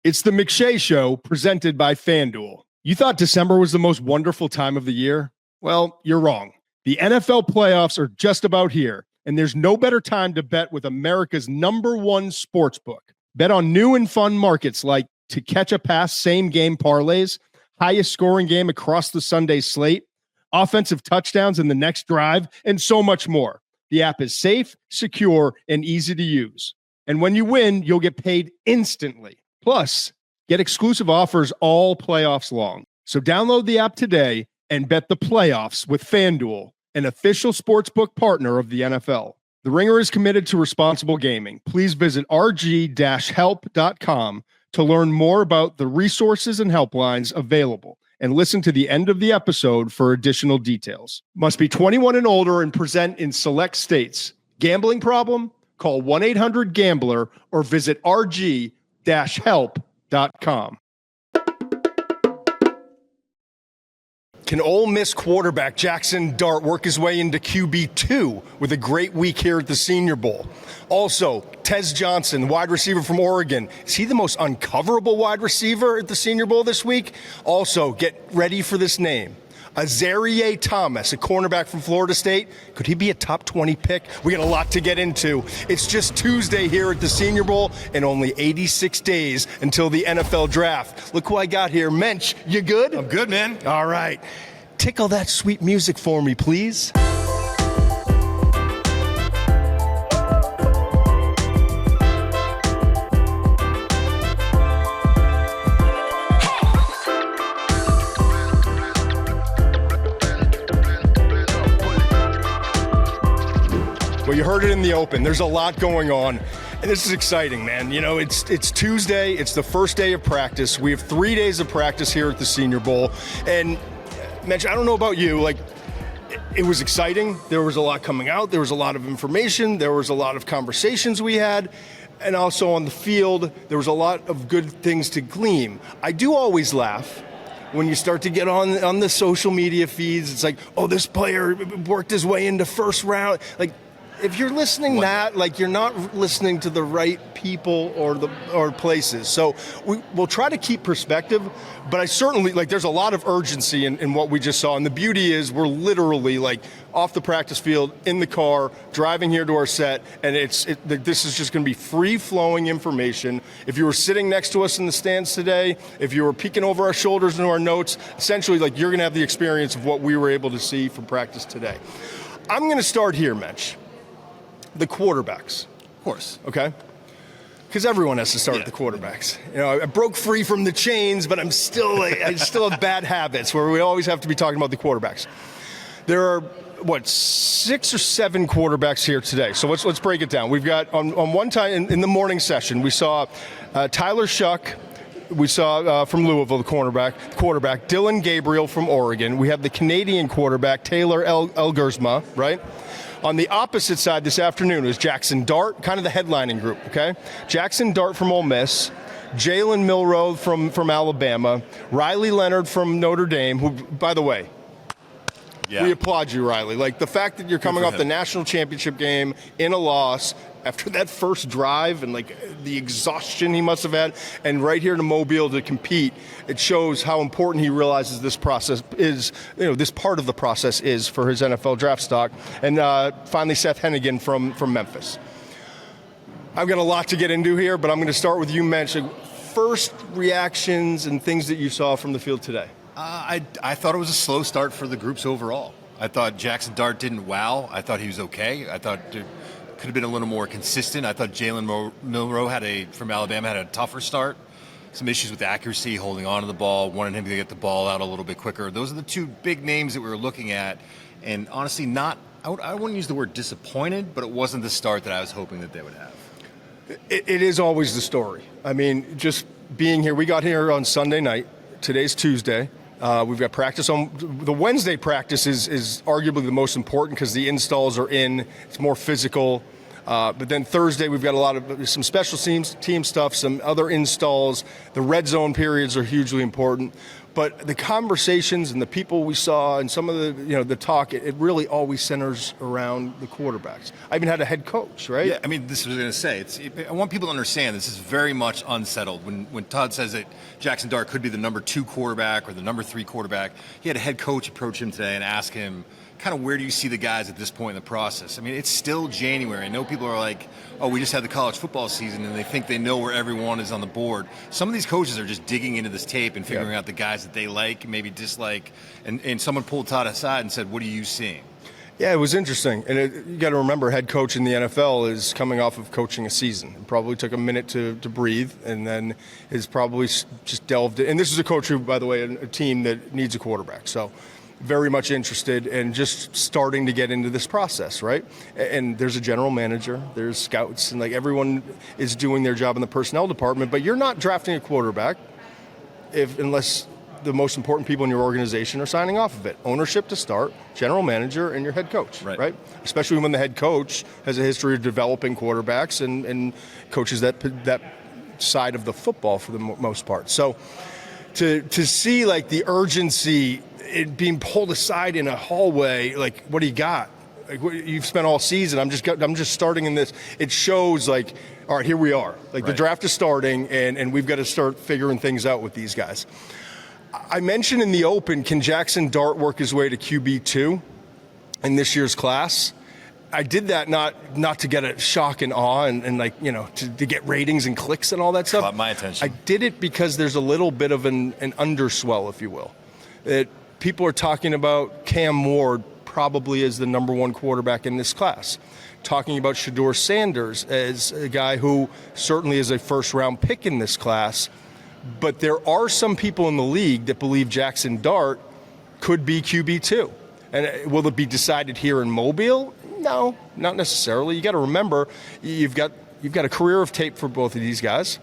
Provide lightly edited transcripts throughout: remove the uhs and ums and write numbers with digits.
It's the McShay Show presented by FanDuel. You thought December was the most wonderful time of the year? Well, you're wrong. The NFL playoffs are just about here, and there's no better time to bet with America's #1 sportsbook. Bet on new and fun markets like to catch a pass same-game parlays, highest scoring game across the Sunday slate, offensive touchdowns in the next drive, and so much more. The app is safe, secure, and easy to use. And when you win, you'll get paid instantly. Plus, get exclusive offers all playoffs long. So download the app today and bet the playoffs with FanDuel, an official sportsbook partner of the NFL. The Ringer is committed to responsible gaming. Please visit rg-help.com to learn more about the resources and helplines available and listen to the end of the episode for additional details. Must be 21 and older and present in select states. Gambling problem? Call 1-800-GAMBLER or visit rg-help.com. Can Ole Miss quarterback Jaxson Dart work his way into QB2 with a great week here at the Senior Bowl? Also, Tashjian, wide receiver from Oregon. Is he the most uncoverable wide receiver at the Senior Bowl this week? Also, get ready for this name. Azareye'h Thomas, a cornerback from Florida State. Could he be a top 20 pick? We got a lot to get into. It's just Tuesday here at the Senior Bowl and only 86 days until the NFL draft. Look who I got here. Muench, you good? I'm good, man. All right. Tickle that sweet music for me, please. Well, you heard it in the open. There's a lot going on, and this is exciting, man. You know, it's Tuesday. It's the first day of practice. We have 3 days of practice here at the Senior Bowl. And, Mitch, I don't know about you, like, it was exciting. There was a lot coming out. There was a lot of information. There was a lot of conversations we had. And also on the field, there was a lot of good things to glean. I do always laugh when you start to get on the social media feeds. It's like, oh, this player worked his way into first round. Like, if you're listening like you're not listening to the right people or places. So we'll try to keep perspective, but I certainly, like, there's a lot of urgency in what we just saw. And the beauty is we're literally, like, off the practice field, in the car, driving here to our set, and this is just going to be free-flowing information. If you were sitting next to us in the stands today, if you were peeking over our shoulders into our notes, essentially, like, you're going to have the experience of what we were able to see from practice today. I'm going to start here, Mitch. The quarterbacks. Of course. Okay? Because everyone has to start with the quarterbacks. You know, I broke free from the chains, but I still have bad habits where we always have to be talking about the quarterbacks. There are, 6 or 7 quarterbacks here today. So let's break it down. We've got, on one time in the morning session, we saw Tyler Shuck. We saw from Louisville, the quarterback, Dylan Gabriel from Oregon. We have the Canadian quarterback, Taylor Elgersma, right? On the opposite side this afternoon was Jaxson Dart, kind of the headlining group, okay? Jaxson Dart from Ole Miss, Jalen Milroe from Alabama, Riley Leonard from Notre Dame, who, by the way, we applaud you, Riley. Like, the fact that you're coming off the national championship game in a loss after that first drive and, like, the exhaustion he must have had, and right here to Mobile to compete, it shows how important he realizes this process is, you know, this part of the process is for his NFL draft stock. And finally, Seth Hennigan from Memphis. I've got a lot to get into here, but I'm going to start with you, Mensch. First reactions and things that you saw from the field today. I thought it was a slow start for the groups overall. I thought Jaxson Dart didn't wow. I thought he was okay. I thought it could have been a little more consistent. I thought Jalen Milroe from Alabama had a tougher start. Some issues with accuracy, holding on to the ball, wanted him to get the ball out a little bit quicker. Those are the two big names that we were looking at. And honestly, I wouldn't use the word disappointed, but it wasn't the start that I was hoping that they would have. It is always the story. I mean, just being here, we got here on Sunday night. Today's Tuesday. We've got practice on the Wednesday. Practice is arguably the most important because the installs are in. It's more physical. But then Thursday, we've got some special team stuff, some other installs. The red zone periods are hugely important. But the conversations and the people we saw and some of the talk, it really always centers around the quarterbacks. I even had a head coach, right? Yeah, I mean, this is what I was going to say. I want people to understand this is very much unsettled. When Todd says that Jaxson Dart could be the number 2 quarterback or the number 3 quarterback, he had a head coach approach him today and ask him, kind of where do you see the guys at this point in the process? I mean, it's still January. I know people are like, oh, we just had the college football season, and they think they know where everyone is on the board. Some of these coaches are just digging into this tape and figuring out the guys that they like, maybe dislike. And someone pulled Todd aside and said, what are you seeing? Yeah, it was interesting. And you got to remember, head coach in the NFL is coming off of coaching a season. It probably took a minute to breathe, and then is probably just delved in. And this is a coach who, by the way, a team that needs a quarterback. So very much interested and just starting to get into this process, right? And there's a general manager, there's scouts, and like everyone is doing their job in the personnel department, but you're not drafting a quarterback unless the most important people in your organization are signing off of it. Ownership to start, general manager, and your head coach, right? Especially when the head coach has a history of developing quarterbacks and coaches that side of the football for the most part. So to see like the urgency it being pulled aside in a hallway, like, what do you got? Like, you've spent all season. I'm just starting in this. It shows like, all right, here we are. Like the draft is starting, and we've got to start figuring things out with these guys. I mentioned in the open, can Jaxson Dart work his way to QB2 in this year's class? I did that not to get a shock and awe and like, to get ratings and clicks and all that stuff. Caught my attention. I did it because there's a little bit of an underswell, if you will. People are talking about Cam Ward probably as the number 1 quarterback in this class. Talking about Shedeur Sanders as a guy who certainly is a first-round pick in this class. But there are some people in the league that believe Jaxson Dart could be QB2. And will it be decided here in Mobile? No, not necessarily. You got to remember, you've got a career of tape for both of these guys.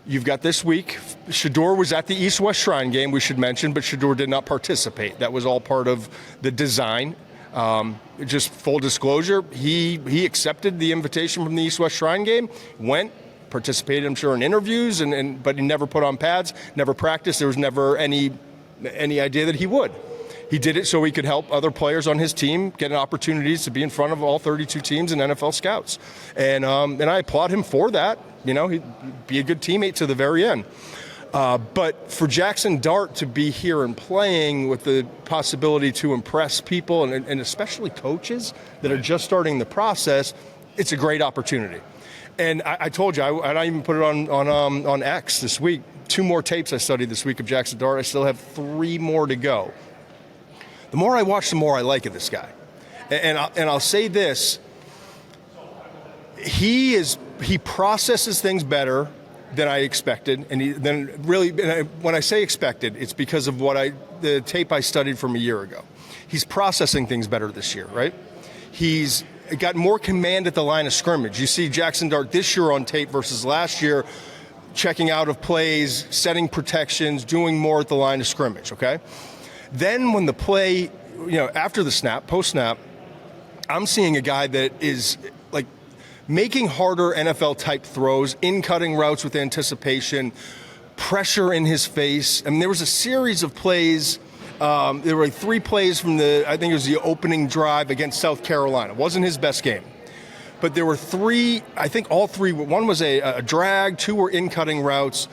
You've got this week. Shedeur was at the East-West Shrine game, we should mention, but Shedeur did not participate. That was all part of the design. Just full disclosure, he accepted the invitation from the East-West Shrine game, went, participated, I'm sure, in interviews, but he never put on pads, never practiced. There was never any idea that he would. He did it so he could help other players on his team get opportunities to be in front of all 32 teams and NFL scouts. And I applaud him for that. He'd be a good teammate to the very end. But for Jaxson Dart to be here and playing with the possibility to impress people and especially coaches that are just starting the process, it's a great opportunity. And I told you, I even put it on X this week. 2 more tapes I studied this week of Jaxson Dart. I still have 3 more to go. The more I watch, the more I like this guy. And I'll say this: he processes things better than I expected, when I say expected, it's because of the tape I studied from a year ago. He's processing things better this year, right? He's got more command at the line of scrimmage. You see Jaxson Dart this year on tape versus last year, checking out of plays, setting protections, doing more at the line of scrimmage, okay? Then when the play, after the snap, post-snap, I'm seeing a guy that is like making harder NFL-type throws, in-cutting routes with anticipation, pressure in his face. I mean, there was a series of plays. There were 3 plays from I think it was the opening drive against South Carolina. It wasn't his best game. But there were 3, I think all 3, one was a drag, 2 were in-cutting routes.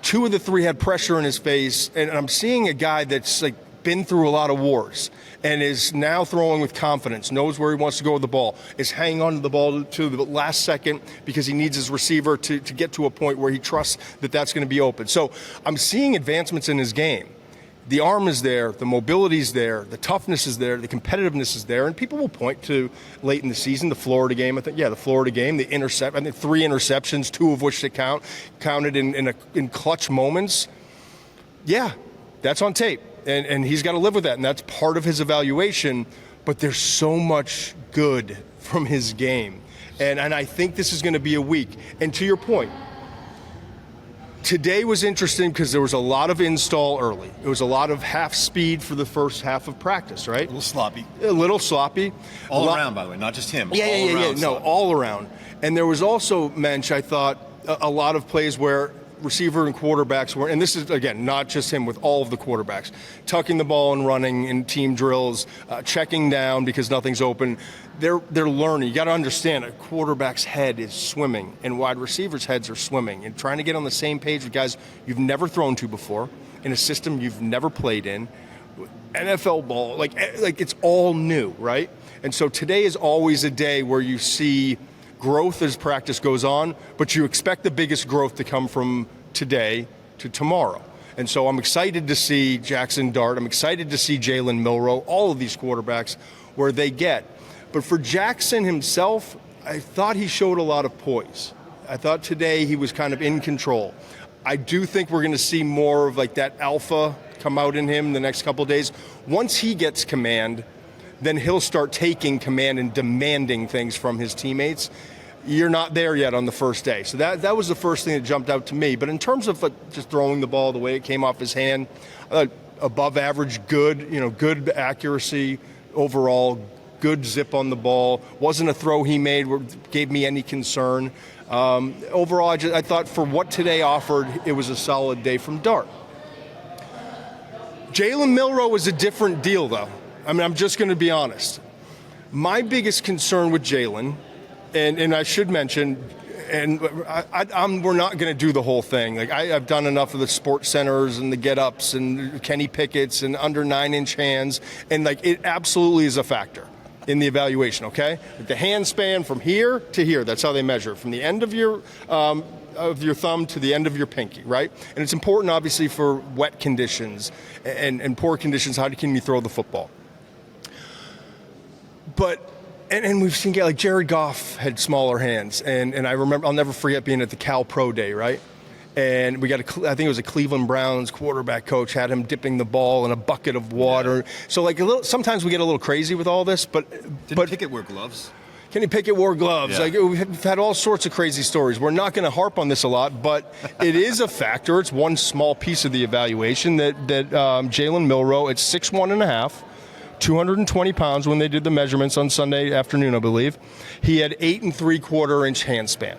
2 of the 3 had pressure in his face. And I'm seeing a guy that's like been through a lot of wars and is now throwing with confidence, knows where he wants to go with the ball, is hanging on to the ball to the last second because he needs his receiver to get to a point where he trusts that that's going to be open. So I'm seeing advancements in his game. The arm is there, the mobility is there, the toughness is there, the competitiveness is there, and people will point to late in the season, the Florida game. I think, the Florida game, I think 3 interceptions, 2 of which they counted in clutch moments. Yeah, that's on tape. And he's got to live with that, and that's part of his evaluation. But there's so much good from his game. And I think this is going to be a week. And to your point, today was interesting because there was a lot of install early. It was a lot of half speed for the first half of practice, right? A little sloppy. All around, by the way, not just him. Yeah. No, all around. And there was also, Muench, I thought, a lot of plays where receiver and quarterbacks were, and this is, again, not just him, with all of the quarterbacks, tucking the ball and running in team drills, checking down because nothing's open. They're learning. You got to understand, a quarterback's head is swimming, and wide receivers' heads are swimming, and trying to get on the same page with guys you've never thrown to before, in a system you've never played in, NFL ball, like it's all new, right? And so today is always a day where you see growth as practice goes on, but you expect the biggest growth to come from today to tomorrow. And so I'm excited to see Jaxson dart. I'm excited to see Jalen Milroe, all of these quarterbacks, where they get. But for Jaxson himself, I thought he showed a lot of poise. I thought today he was kind of in control. I do think we're going to see more of like that alpha come out in him the next couple of days. Once he gets command, then he'll start taking command and demanding things from his teammates. You're not there yet on the first day. So that was the first thing that jumped out to me. But in terms of just throwing the ball the way it came off his hand, above average, good, good accuracy overall, good zip on the ball. Wasn't a throw he made where gave me any concern. Overall, I thought for what today offered, it was a solid day from Dart. Jalen Milroe was a different deal, though. I mean, I'm just going to be honest. My biggest concern with Jalen, and I should mention, and we're not going to do the whole thing. Like I've done enough of the sports centers and the get-ups and Kenny Pickett's and under 9-inch hands, and it absolutely is a factor in the evaluation. Okay, the hand span from here to here. That's how they measure it, from the end of your thumb to the end of your pinky, right? And it's important, obviously, for wet conditions and poor conditions. How can you throw the football? But and we've seen guys like Jared Goff had smaller hands, and I remember, I'll never forget being at the Cal Pro Day, right? And we got I think it was a Cleveland Browns quarterback coach had him dipping the ball in a bucket of water. Yeah. So sometimes we get a little crazy with all this, but didn't Pickett wear gloves? Kenny Pickett wore gloves. Yeah. We've had all sorts of crazy stories. We're not going to harp on this a lot, but it is a factor. It's one small piece of the evaluation that Jalen Milroe at 6'1.5", 220 pounds when they did the measurements on Sunday afternoon, I believe. He had 8 3/4-inch hand span.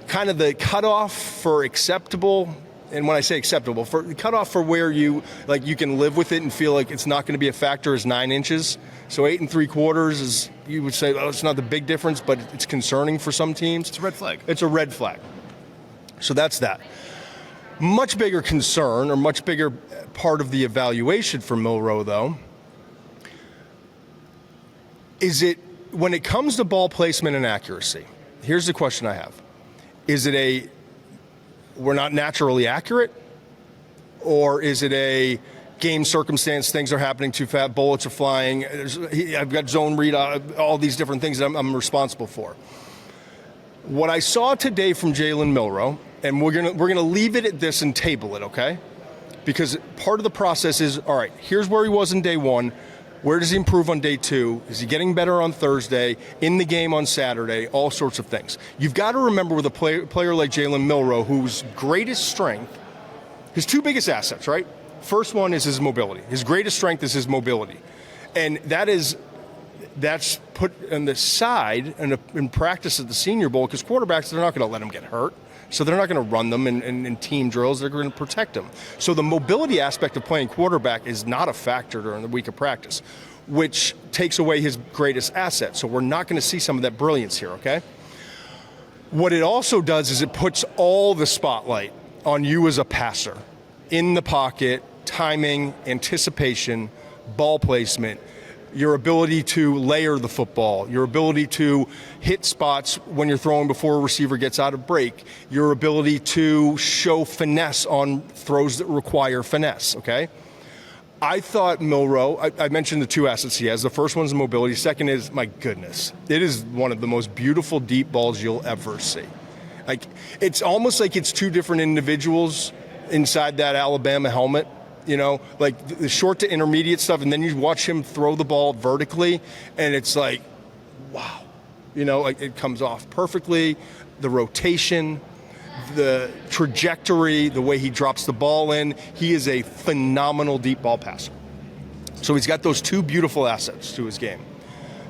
Kind of the cutoff for acceptable, and when I say acceptable, for the cutoff for where you can live with it and feel like it's not going to be a factor is 9 inches. So 8 3/4 is, you would say, it's not the big difference, but it's concerning for some teams. It's a red flag. It's a red flag. So that's that. Much bigger concern, or much bigger part of the evaluation for Milroe, though, is it, when it comes to ball placement and accuracy, here's the question I have. Is it we're not naturally accurate? Or is it a game circumstance, things are happening too fast, bullets are flying, I've got zone read, all these different things that I'm responsible for? What I saw today from Jalen Milroe, and we're gonna leave it at this and table it, okay? Because part of the process is, all right, here's where he was in day one. Where does he improve on day 2? Is he getting better on Thursday, in the game on Saturday, all sorts of things. You've got to remember with a player like Jalen Milroe, whose greatest strength, his 2 biggest assets, right? First one is his mobility. His greatest strength is his mobility. And that's put on the side in practice at the Senior Bowl, because quarterbacks, they're not going to let him get hurt. So they're not going to run them in team drills. They're going to protect them. So the mobility aspect of playing quarterback is not a factor during the week of practice, which takes away his greatest asset. So we're not going to see some of that brilliance here, okay? What it also does is it puts all the spotlight on you as a passer, in the pocket, timing, anticipation, ball placement, your ability to layer the football, your ability to hit spots when you're throwing before a receiver gets out of break, your ability to show finesse on throws that require finesse, okay? I thought Milroe, I mentioned the 2 assets he has. The first one's mobility. Second is, my goodness, it is one of the most beautiful deep balls you'll ever see. It's almost like it's 2 different individuals inside that Alabama helmet. The short to intermediate stuff, and then you watch him throw the ball vertically, and it's like, wow. It comes off perfectly. The rotation, the trajectory, the way he drops the ball in. He is a phenomenal deep ball passer. So he's got those 2 beautiful assets to his game.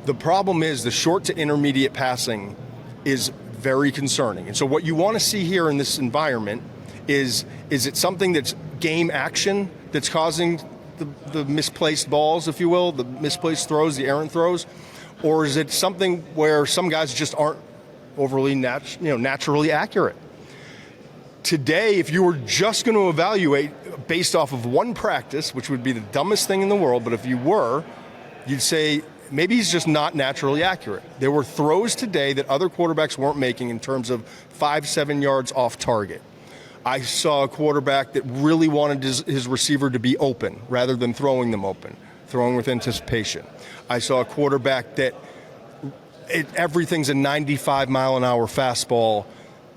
The problem is the short to intermediate passing is very concerning. And so what you want to see here in this environment Is it something that's game action that's causing the misplaced balls, if you will, the misplaced throws, the errant throws? Or is it something where some guys just aren't overly naturally accurate? Today, if you were just going to evaluate based off of one practice, which would be the dumbest thing in the world, but if you were, you'd say maybe he's just not naturally accurate. There were throws today that other quarterbacks weren't making in terms of 5-7 yards off target. I saw a quarterback that really wanted his receiver to be open rather than throwing them open, throwing with anticipation. I saw a quarterback that everything's a 95-mile-an-hour fastball,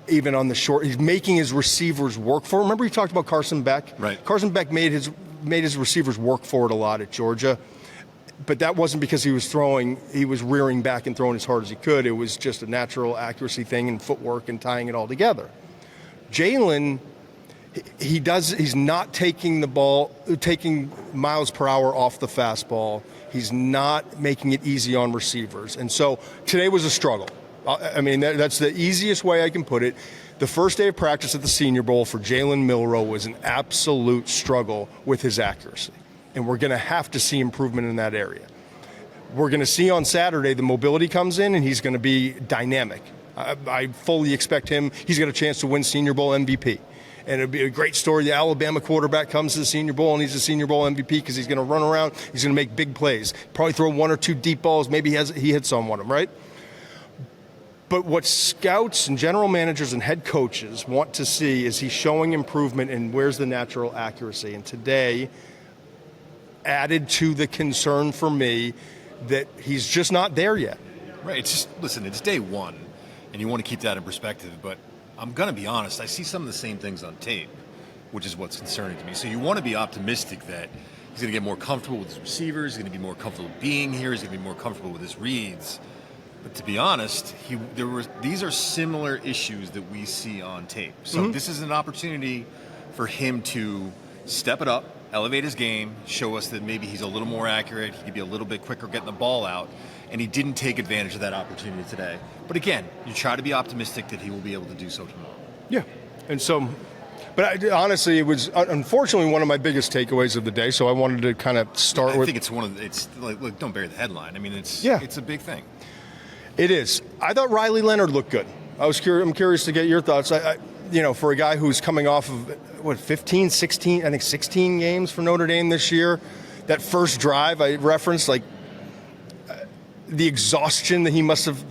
even on the short. He's making his receivers work for it. Remember you talked about Carson Bech? Right. Carson Bech made his receivers work for it a lot at Georgia. But that wasn't because he was rearing back and throwing as hard as he could. It was just a natural accuracy thing and footwork and tying it all together. Jalen, he's not taking miles per hour off the fastball. He's not making it easy on receivers. And so today was a struggle. I mean, that's the easiest way I can put it. The first day of practice at the Senior Bowl for Jalen Milroe was an absolute struggle with his accuracy. And we're going to have to see improvement in that area. We're going to see on Saturday the mobility comes in and he's going to be dynamic. I fully expect he's got a chance to win Senior Bowl MVP. And it'd be a great story. The Alabama quarterback comes to the Senior Bowl and he's a Senior Bowl MVP because he's going to run around. He's going to make big plays. Probably throw 1 or 2 deep balls. Maybe he hits on one of them, right? But what scouts and general managers and head coaches want to see is he's showing improvement in where's the natural accuracy. And today added to the concern for me that he's just not there yet. Right. It's day one, and you want to keep that in perspective. But I'm going to be honest, I see some of the same things on tape, which is what's concerning to me. So you want to be optimistic that he's going to get more comfortable with his receivers, he's going to be more comfortable being here, he's going to be more comfortable with his reads. But to be honest, these are similar issues that we see on tape. So This is an opportunity for him to step it up, elevate his game, show us that maybe he's a little more accurate, he could be a little bit quicker getting the ball out, and he didn't take advantage of that opportunity today. But again, you try to be optimistic that he will be able to do so tomorrow. Yeah, and so, but honestly, it was unfortunately one of my biggest takeaways of the day, so I wanted to kind of start with... I think it's like, don't bury the headline. I mean, it's a big thing. It is. I thought Riley Leonard looked good. I'm curious to get your thoughts. For a guy who's coming off of 16 games for Notre Dame this year, that first drive I referenced, the exhaustion that he must have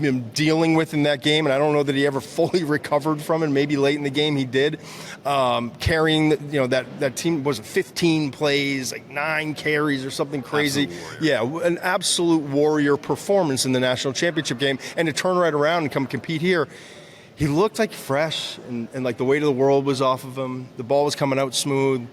been dealing with in that game, and I don't know that he ever fully recovered from it. Maybe late in the game he did. Carrying, that team was 15 plays, 9 carries or something crazy. Yeah, an absolute warrior performance in the national championship game, and to turn right around and come compete here. He looked fresh, and the weight of the world was off of him. The ball was coming out smooth.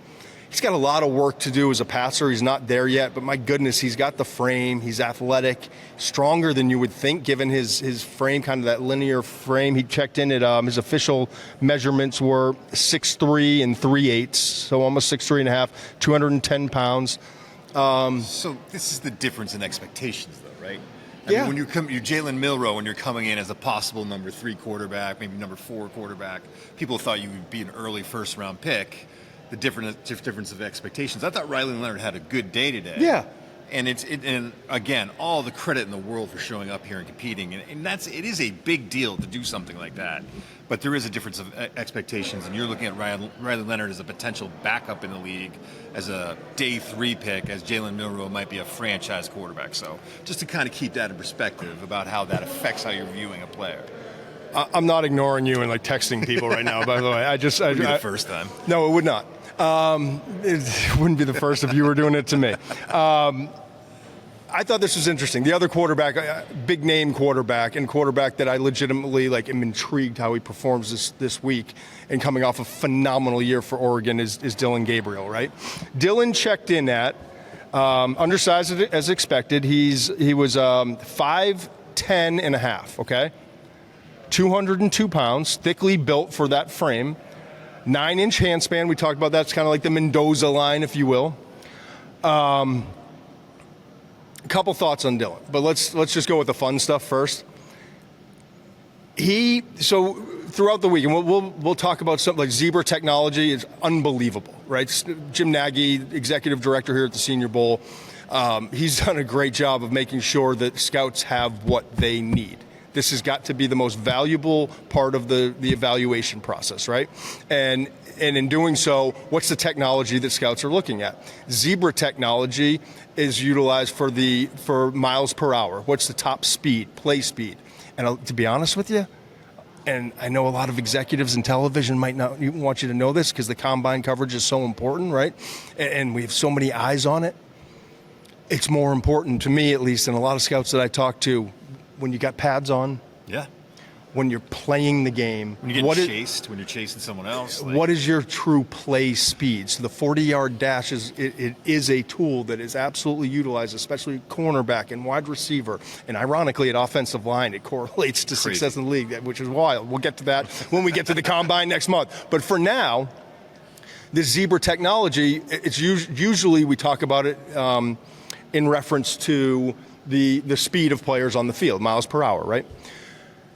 He's got a lot of work to do as a passer. He's not there yet, but my goodness, he's got the frame. He's athletic, stronger than you would think, given his frame, kind of that linear frame. He checked in at his official measurements were 6'3" and 3/8, so almost 6'3" and a half, 210 pounds. So this is the difference in expectations, though, right? I mean, when you're Jalen Milroe, when you're coming in as a possible number 3 quarterback, maybe number 4 quarterback, people thought you would be an early first-round pick. The difference of expectations. I thought Riley Leonard had a good day today. Yeah. And and again, all the credit in the world for showing up here and competing. And it is a big deal to do something like that. But there is a difference of expectations, and you're looking at Riley Leonard as a potential backup in the league, as a day 3 pick, as Jalen Milroe might be a franchise quarterback. So just to kind of keep that in perspective about how that affects how you're viewing a player. I'm not ignoring you and texting people right now, by the way. It would be the first time. No, it would not. It wouldn't be the first if you were doing it to me. I thought this was interesting. The other quarterback, big name quarterback, and quarterback that I legitimately am intrigued how he performs this week, and coming off a phenomenal year for Oregon is Dylan Gabriel, right? Dylan checked in at undersized as expected. He was 5'10" and a half. Okay, 202 pounds, thickly built for that frame. 9-inch hand span. We talked about that's kind of like the Mendoza line, if you will. A couple thoughts on Dylan, but let's just go with the fun stuff first. So throughout the week, and we'll talk about something like zebra technology is unbelievable, right? Jim Nagy, executive director here at the Senior Bowl, he's done a great job of making sure that scouts have what they need. This has got to be the most valuable part of the evaluation process, right? And in doing so, what's the technology that scouts are looking at? Zebra technology is utilized for miles per hour. What's the top speed, play speed? And to be honest with you, and I know a lot of executives in television might not even want you to know this because the combine coverage is so important, right? And we have so many eyes on it. It's more important to me, at least, than a lot of scouts that I talk to, when you got pads on. Yeah. When you're playing the game. When you're getting chased, when you're chasing someone else. What is your true play speed? So the 40-yard dash it is a tool that is absolutely utilized, especially cornerback and wide receiver. And ironically, at offensive line, it correlates to success in the league, which is wild. We'll get to that when we get to the combine next month. But for now, this zebra technology, it's usually we talk about it in reference to the speed of players on the field, miles per hour, right?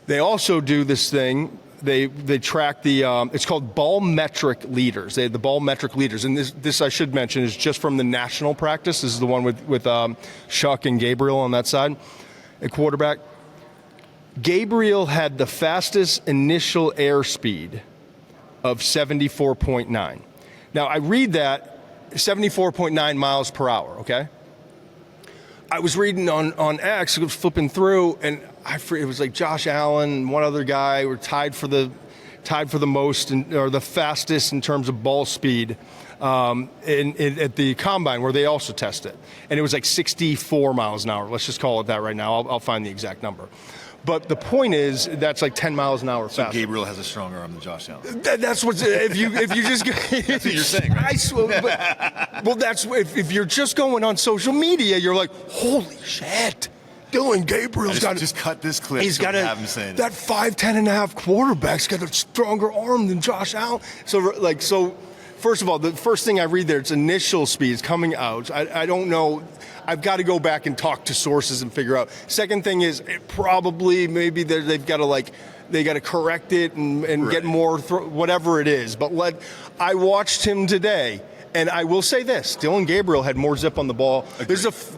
They also do this thing. They track it's called ball metric leaders. They have the ball metric leaders, and this I should mention is just from the national practice. This is the one with Shuck and Gabriel on that side, at quarterback. Gabriel had the fastest initial airspeed of 74.9. Now I read that 74.9 miles per hour. Okay. I was reading on X, I was flipping through, and it was like Josh Allen and one other guy were tied for the most or the fastest in terms of ball speed at the combine, where they also test it, and it was like 64 miles an hour. Let's just call it that right now. I'll find the exact number. But the point is, that's like 10 miles an hour faster. So Gabriel has a stronger arm than Josh Allen. That's what's if you just that's what you're saying, right? I swear, well, that's if you're just going on social media, you're like, holy shit, Dylan Gabriel's got just cut this clip. He's got have him saying that 5'10" and a half quarterback's got a stronger arm than Josh Allen. So. First of all, the first thing I read there, it's initial speeds coming out. I don't know. I've got to go back and talk to sources and figure out. Second thing is maybe they've got to correct it and get more, whatever it is. But I watched him today, and I will say this: Dylan Gabriel had more zip on the ball. Agreed. There's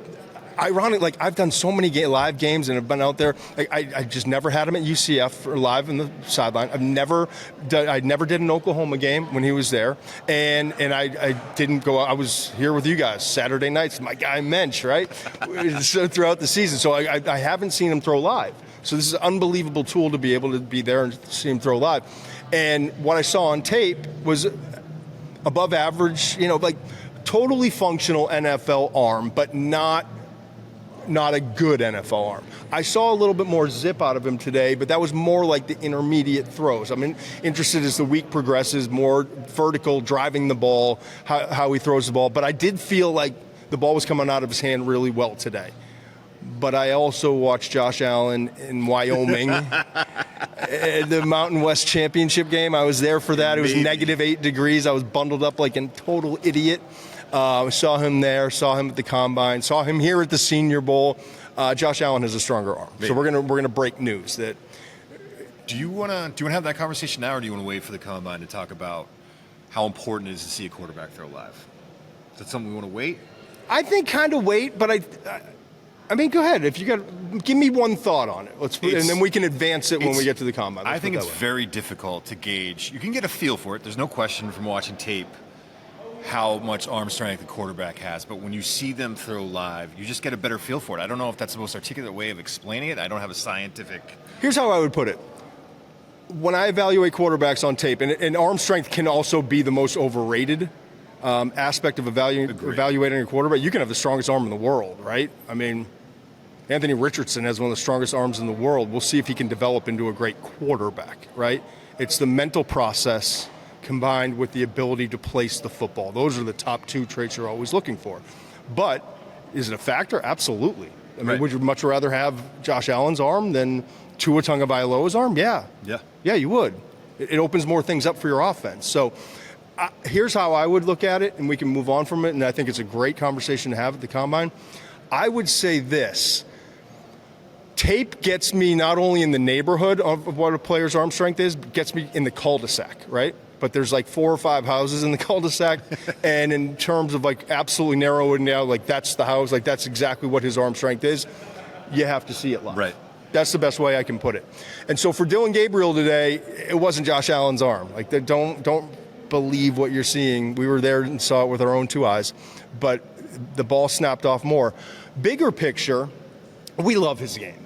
ironic, I've done so many live games and have been out there. I just never had him at UCF or live in the sideline. I never did an Oklahoma game when he was there, and I didn't go. I was here with you guys Saturday nights. My guy Muench, right? So throughout the season, so I haven't seen him throw live. So this is an unbelievable tool to be able to be there and see him throw live. And what I saw on tape was above average, totally functional NFL arm, but not a good NFL arm. I saw a little bit more zip out of him today, but that was more like the intermediate throws. I'm interested as the week progresses, more vertical, driving the ball, how he throws the ball. But I did feel like the ball was coming out of his hand really well today. But I also watched Josh Allen in Wyoming, the Mountain West Championship game. I was there for that. It was -8 degrees. I was bundled up like a total idiot. Saw him there, saw him at the combine, saw him here at the Senior Bowl. Josh Allen has a stronger arm. So we're gonna break news that. Do you want to have that conversation now, or do you want to wait for the combine to talk about how important it is to see a quarterback throw live? Is that something we want to wait? I think kind of wait, but I mean, go ahead. If you give me one thought on it, and then we can advance it when we get to the combine. I think it's very difficult to gauge. You can get a feel for it. There's no question from watching tape how much arm strength the quarterback has, but when you see them throw live, you just get a better feel for it. I don't know if that's the most articulate way of explaining it. I don't have a scientific. Here's how I would put it. When I evaluate quarterbacks on tape, and arm strength can also be the most overrated aspect of evaluating a quarterback. You can have the strongest arm in the world, right? I mean, Anthony Richardson has one of the strongest arms in the world. We'll see if he can develop into a great quarterback, right? It's the mental process combined with the ability to place the football. Those are the top two traits you're always looking for. But is it a factor? Absolutely. I mean, would you much rather have Josh Allen's arm than Tua Tagovailoa's arm? Yeah, you would. It opens more things up for your offense. So here's how I would look at it, and we can move on from it, and I think it's a great conversation to have at the combine. I would say this. Tape gets me not only in the neighborhood of what a player's arm strength is, but gets me in the cul-de-sac, right? But there's like 4 or 5 houses in the cul-de-sac, and in terms of like absolutely narrowing down, like that's the house, like that's exactly what his arm strength is. You have to see it live. Right. That's the best way I can put it. And so for Dillon Gabriel today, it wasn't Josh Allen's arm. Like, don't believe what you're seeing. We were there and saw it with our own 2 eyes, but the ball snapped off more. Bigger picture, we love his game.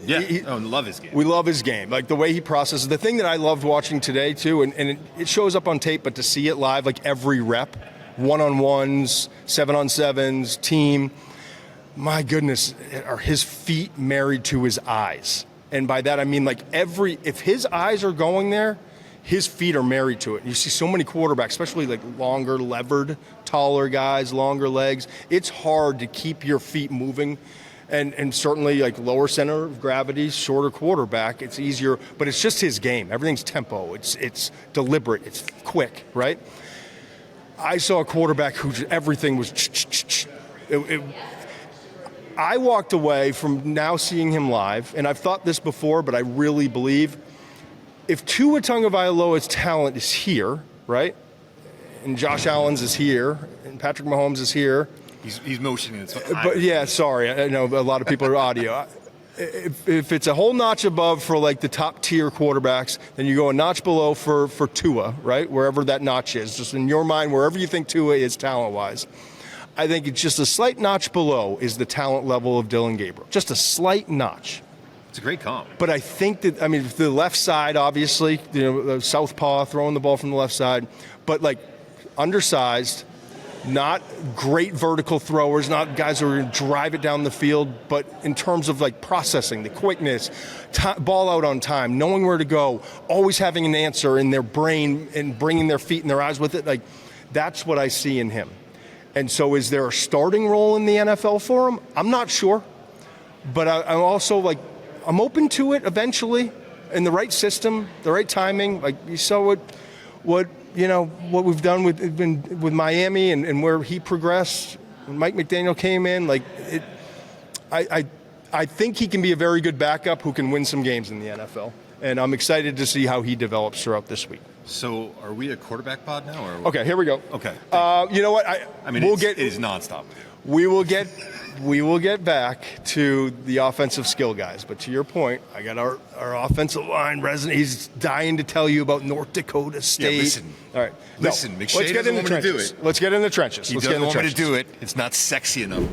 Yeah, love his game. We love his game, like the way he processes. The thing that I loved watching today, too, and it shows up on tape, but to see it live, like every rep, 1-on-1s, 7-on-7s, team, my goodness, are his feet married to his eyes? And by that, I mean, like if his eyes are going there, his feet are married to it. And you see so many quarterbacks, especially like longer, levered, taller guys, longer legs. It's hard to keep your feet moving. And certainly like lower center of gravity, shorter quarterback, it's easier, but it's just his game. Everything's tempo. It's deliberate. It's quick, right? I saw a quarterback who everything was I walked away from now seeing him live, and I've thought this before, but I really believe if Tua Tagovailoa's talent is here, right, and Josh Allen's is here, and Patrick Mahomes is here. He's motioning it. But yeah, sorry, I know a lot of people are audio. If it's a whole notch above for like the top tier quarterbacks, then you go a notch below for Tua, right, wherever that notch is. Just in your mind, wherever you think Tua is talent-wise. I think it's just a slight notch below is the talent level of Dillon Gabriel. Just a slight notch. It's a great comp. But I think that, I mean, the left side, obviously, southpaw, throwing the ball from the left side, but like undersized, not great vertical throwers, not guys who are going to drive it down the field, but in terms of like processing, the quickness, ball out on time, knowing where to go, always having an answer in their brain and bringing their feet and their eyes with it, like that's what I see in him. And so is there a starting role in the NFL for him? I'm not sure. But I'm also like, I'm open to it eventually in the right system, the right timing. Like you saw what we've done with Miami and where he progressed when Mike McDaniel came in. Like I think he can be a very good backup who can win some games in the NFL. And I'm excited to see how he develops throughout this week. So, are we a quarterback pod now? Or okay, here we go. Okay. You know what? It is nonstop. We will get back to the offensive skill guys. But to your point, I got our offensive line resident. He's dying to tell you about North Dakota State. Yeah, listen. All right. Listen, McShay doesn't want me to do it. Let's get in the trenches. He doesn't want me to do it. It's not sexy enough.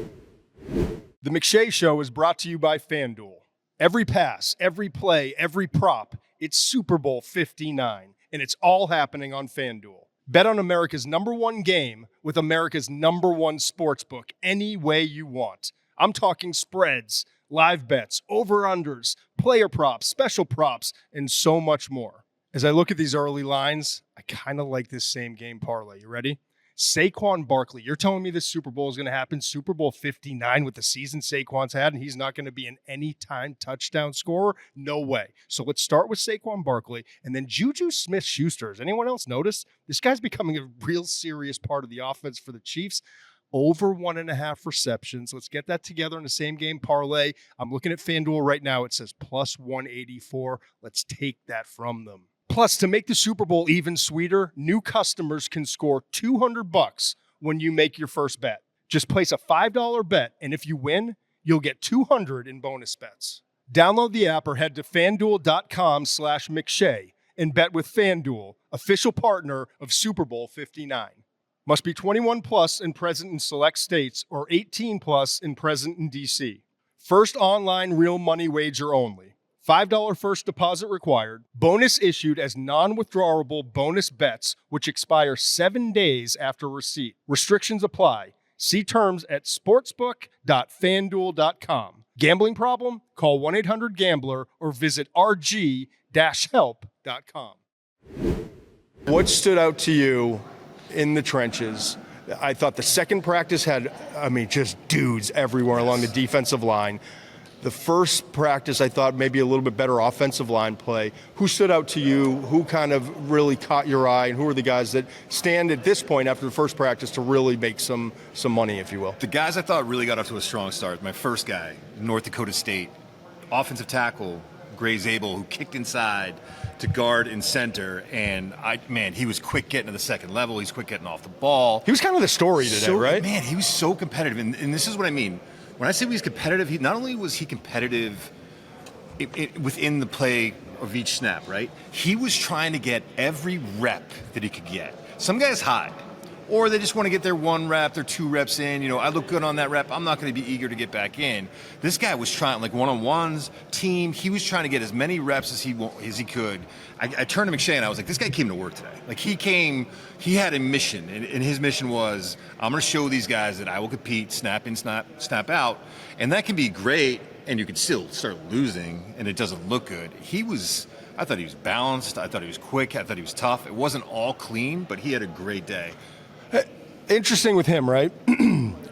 The McShay Show is brought to you by FanDuel. Every pass, every play, every prop, it's Super Bowl 59. And it's all happening on FanDuel. Bet on America's #1 game with America's #1 sportsbook any way you want. I'm talking spreads, live bets, over-unders, player props, special props, and so much more. As I look at these early lines, I kind of like this same game parlay. You ready? Saquon Barkley. You're telling me this Super Bowl is going to happen, Super Bowl 59 with the season Saquon's had, and he's not going to be an anytime touchdown scorer? No way. So let's start with Saquon Barkley, and then Juju Smith-Schuster. Has anyone else noticed? This guy's becoming a real serious part of the offense for the Chiefs. Over 1.5 receptions. Let's get that together in the same game parlay. I'm looking at FanDuel right now. It says plus 184. Let's take that from them. Plus, to make the Super Bowl even sweeter, new customers can score $200 when you make your first bet. Just place a $5 bet, and if you win, you'll get $200 in bonus bets. Download the app or head to FanDuel.com/McShay and bet with FanDuel, official partner of Super Bowl 59. Must be 21 plus and present in select states or 18 plus and present in D.C. First online real money wager only. $5 first deposit required. Bonus issued as non-withdrawable bonus bets, which expire 7 days after receipt. Restrictions apply. See terms at sportsbook.fanduel.com. Gambling problem? Call 1-800-GAMBLER or visit rg-help.com. What stood out to you in the trenches? I thought the second practice had, just dudes everywhere along the defensive line. The first practice, I thought maybe a little bit better offensive line play. Who stood out to you? Who kind of really caught your eye? And who are the guys that stand at this point after the first practice to really make some money, if you will? The guys I thought really got off to a strong start. My first guy, North Dakota State. offensive tackle, Gray Zabel, who kicked inside to guard in center, and he was quick getting to the second level. He's quick getting off the ball. He was kind of the story today, right? Man, he was so competitive, and this is what I mean. When I say he was competitive, he not only was he competitive within the play of each snap, right? He was trying to get every rep that he could get. Some guys hide, or they just want to get their 1 rep, their 2 reps in. I look good on that rep. I'm not going to be eager to get back in. This guy was trying, like one-on-ones, team. He was trying to get as many reps as he could. I turned to McShay and I was like, this guy came to work today. Like he had a mission, and his mission was, I'm going to show these guys that I will compete, snap in, snap out, and that can be great. And you can still start losing, and it doesn't look good. I thought he was balanced. I thought he was quick. I thought he was tough. It wasn't all clean, but he had a great day. Interesting with him, right?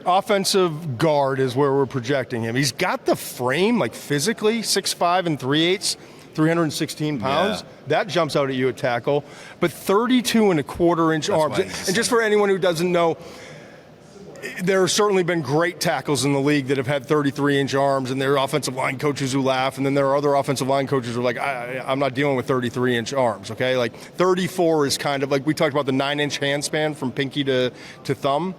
Offensive guard is where we're projecting him. He's got the frame, like physically, 6'5" and 3/8, 316 pounds. Yeah. That jumps out at you at tackle. But 32.25-inch arms. And just for anyone who doesn't know, there have certainly been great tackles in the league that have had 33-inch arms, and there are offensive line coaches who laugh, and then there are other offensive line coaches who are like, I'm not dealing with 33-inch arms, okay? Like 34 is kind of like, we talked about the 9-inch hand span from pinky to thumb.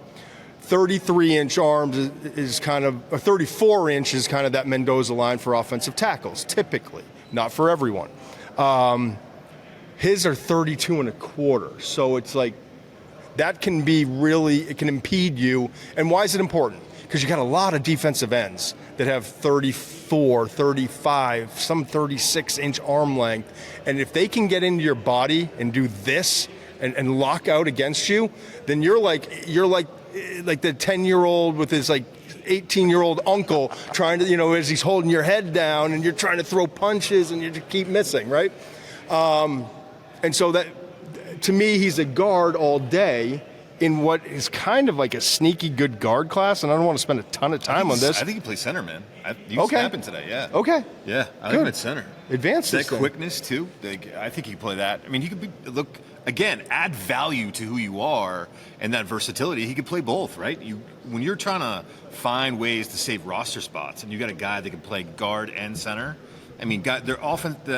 33-inch arms is kind of, or 34-inch is kind of that Mendoza line for offensive tackles, typically, not for everyone. His are 32.25, so it's like, that can be it can impede you. And why is it important? Because you got a lot of defensive ends that have 34, 35, some 36-inch arm length. And if they can get into your body and do this and lock out against you, then you're like the 10-year-old with his 18-year-old uncle trying to, as he's holding your head down and you're trying to throw punches and you just keep missing, right? And so that, to me, he's a guard all day in what is kind of like a sneaky good guard class, and I don't want to spend a ton of time on this. I think he plays center, man. You snapping today, yeah. Okay. Yeah, I think it's center. Advanced that quickness, too. I think he can play that. I mean, he could add value to who you are, and that versatility. He could play both, right? When you're trying to find ways to save roster spots, and you got a guy that can play guard and center, I mean, the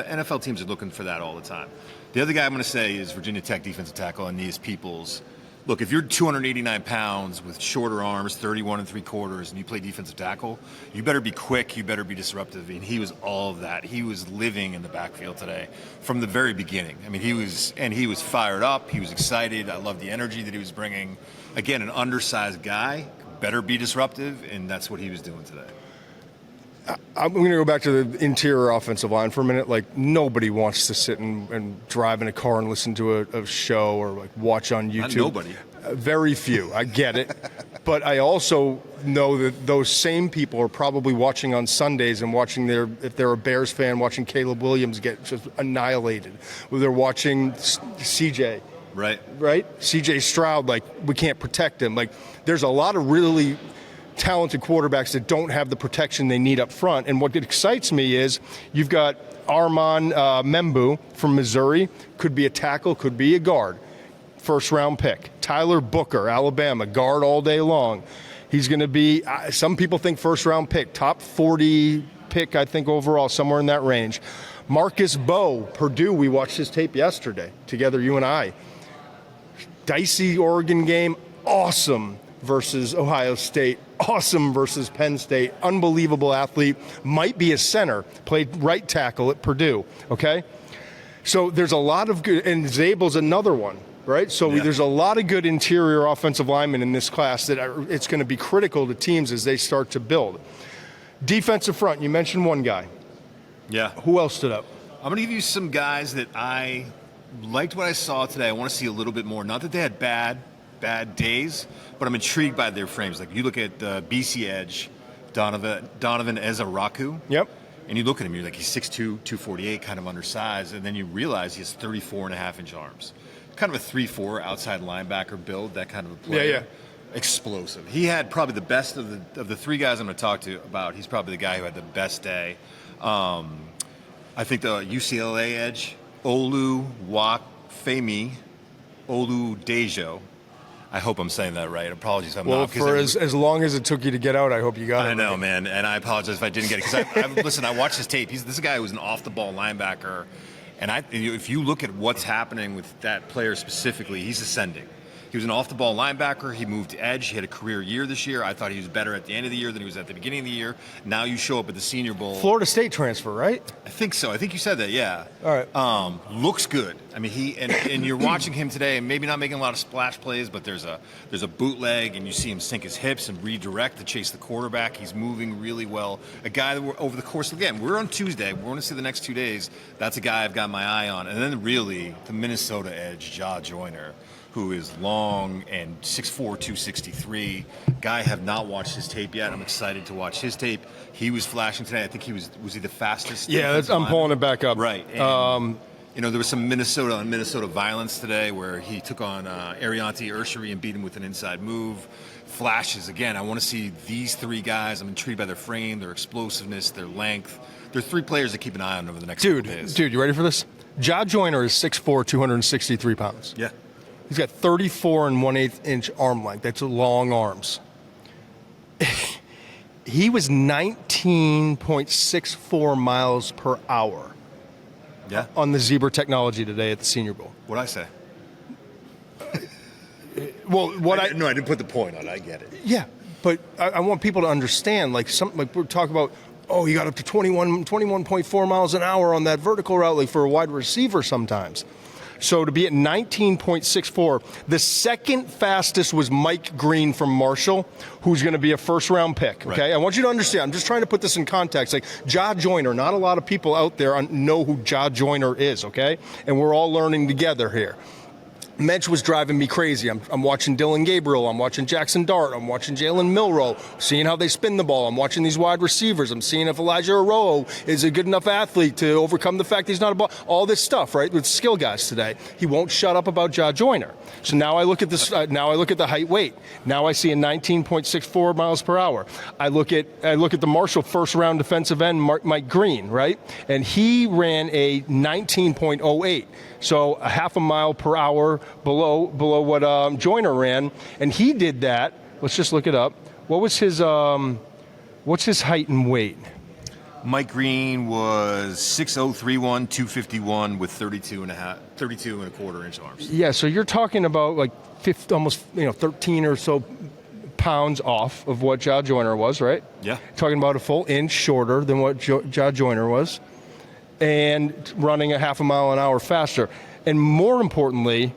NFL teams are looking for that all the time. The other guy I'm going to say is Virginia Tech defensive tackle Aeneas Peoples. Look, if you're 289 pounds with shorter arms, 31 3/4, and you play defensive tackle, you better be quick, you better be disruptive, and he was all of that. He was living in the backfield today from the very beginning. I mean, he was fired up, he was excited. I love the energy that he was bringing. Again, an undersized guy, better be disruptive, and that's what he was doing today. I'm going to go back to the interior offensive line for a minute. Like, nobody wants to sit and drive in a car and listen to a show or like watch on YouTube. Not nobody. Very few. I get it. But I also know that those same people are probably watching on Sundays and watching if they're a Bears fan, watching Caleb Williams get just annihilated. Or they're watching CJ. Right. CJ Stroud, like, we can't protect him. Like, there's a lot of really talented quarterbacks that don't have the protection they need up front. And what excites me is you've got Armand Membu from Missouri, could be a tackle, could be a guard, first-round pick. Tyler Booker, Alabama, guard all day long. He's going to be, some people think first-round pick, top 40 pick, I think, overall, somewhere in that range. Marcus Bowe, Purdue, we watched his tape yesterday, together, you and I. Dicey Oregon game, awesome versus Ohio State, awesome versus Penn State, unbelievable athlete, might be a center, played right tackle at Purdue, okay? So there's a lot of good, and Zabel's another one, right? So there's a lot of good interior offensive linemen in this class that it's going to be critical to teams as they start to build. Defensive front, you mentioned one guy. Yeah. Who else stood up? I'm going to give you some guys that I liked what I saw today. I want to see a little bit more. Not that they had bad days, but I'm intrigued by their frames. Like, you look at BC Edge, Donovan Ezaraku. Yep. And you look at him, you're like, he's 6'2", 248, kind of undersized, and then you realize he has 34.5-inch arms. Kind of a 3-4 outside linebacker build, that kind of a player. Yeah. Explosive. He had probably the best of the three guys I'm going to talk to about. He's probably the guy who had the best day. I think the UCLA edge, Olu Wakfemi Oludejo. I hope I'm saying that right. Apologies if I'm Well, not. for as long as it took you to get out, I hope you got it. I know, man, and I apologize if I didn't get it because listen. I watched his tape. This is a guy who was an off-the-ball linebacker, and if you look at what's happening with that player specifically, he's ascending. He was an off-the-ball linebacker. He moved to edge. He had a career year this year. I thought he was better at the end of the year than he was at the beginning of the year. Now you show up at the Senior Bowl. Florida State transfer, right? I think so. I think you said that, yeah. All right. Looks good. I mean, and you're watching him today, and maybe not making a lot of splash plays, but there's a bootleg, and you see him sink his hips and redirect to chase the quarterback. He's moving really well. A guy that over the course of, again, we're on Tuesday. We're going to see the next 2 days. That's a guy I've got my eye on. And then really, the Minnesota edge, Joiner, who is long and 6'4", 263. Guy, I have not watched his tape yet. I'm excited to watch his tape. He was flashing today. I think was he the fastest? Yeah, I'm pulling it back up. Right. And, there was some Minnesota violence today where he took on Ariante Urshary and beat him with an inside move. Flashes. Again, I want to see these three guys. I'm intrigued by their frame, their explosiveness, their length. They're three players to keep an eye on over the next couple days. Dude, you ready for this? Joiner is 6'4", 263 pounds. Yeah. He's got 34 and 1/8 inch arm length. That's long arms. He was 19.64 miles per hour. Yeah. On the Zebra technology today at the Senior Bowl. What'd I say? Well, I didn't put the point on it. I get it. Yeah, but I want people to understand. Like we're talking about. Oh, he got up to 21.4 miles an hour on that vertical route, like for a wide receiver sometimes. So to be at 19.64, the second fastest was Mike Green from Marshall, who's going to be a first-round pick, okay? Right. I want you to understand. I'm just trying to put this in context. Like, Joiner, not a lot of people out there know who Joiner is, okay? And we're all learning together here. Muench was driving me crazy. I'm watching Dylan Gabriel. I'm watching Jaxson Dart. I'm watching Jalen Milroe, seeing how they spin the ball. I'm watching these wide receivers. I'm seeing if Arroyo is a good enough athlete to overcome the fact that he's not a ball. All this stuff, right, with skill guys today. He won't shut up about Joiner. So now I look at this. Now I look at the height weight. Now I see a 19.64 miles per hour. I look at the Marshall first round defensive end Mike Green, right, and he ran a 19.08. So a half a mile per hour below what Joiner ran, and he did that. Let's just look it up. What was his what's his height and weight? Mike Green was 6'0", 251 with 32 and a quarter inch arms. Yeah, so you're talking about like 13 or so pounds off of what Joiner was, right? Yeah. Talking about a full inch shorter than what Joiner was, and running a half a mile an hour faster. And more importantly,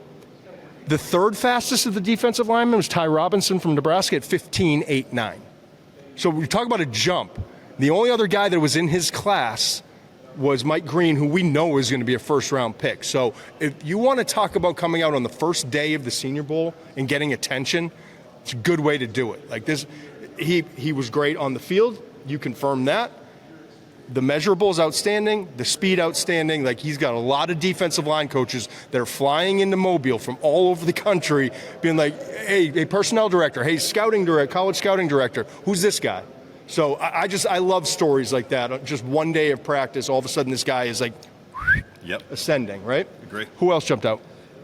the third fastest of the defensive linemen was Ty Robinson from Nebraska at 15.89. So we talk about a jump. The only other guy that was in his class was Mike Green, who we know is going to be a first-round pick. So if you want to talk about coming out on the first day of the Senior Bowl and getting attention, it's a good way to do it. Like this, he was great on the field. You confirm that. The measurable is outstanding, the speed outstanding. Like, he's got a lot of defensive line coaches that are flying into Mobile from all over the country being like, hey, personnel director, hey, scouting director, college scouting director, who's this guy? So I love stories like that. Just one day of practice, all of a sudden this guy is like ascending, right? Agree. Who else jumped out?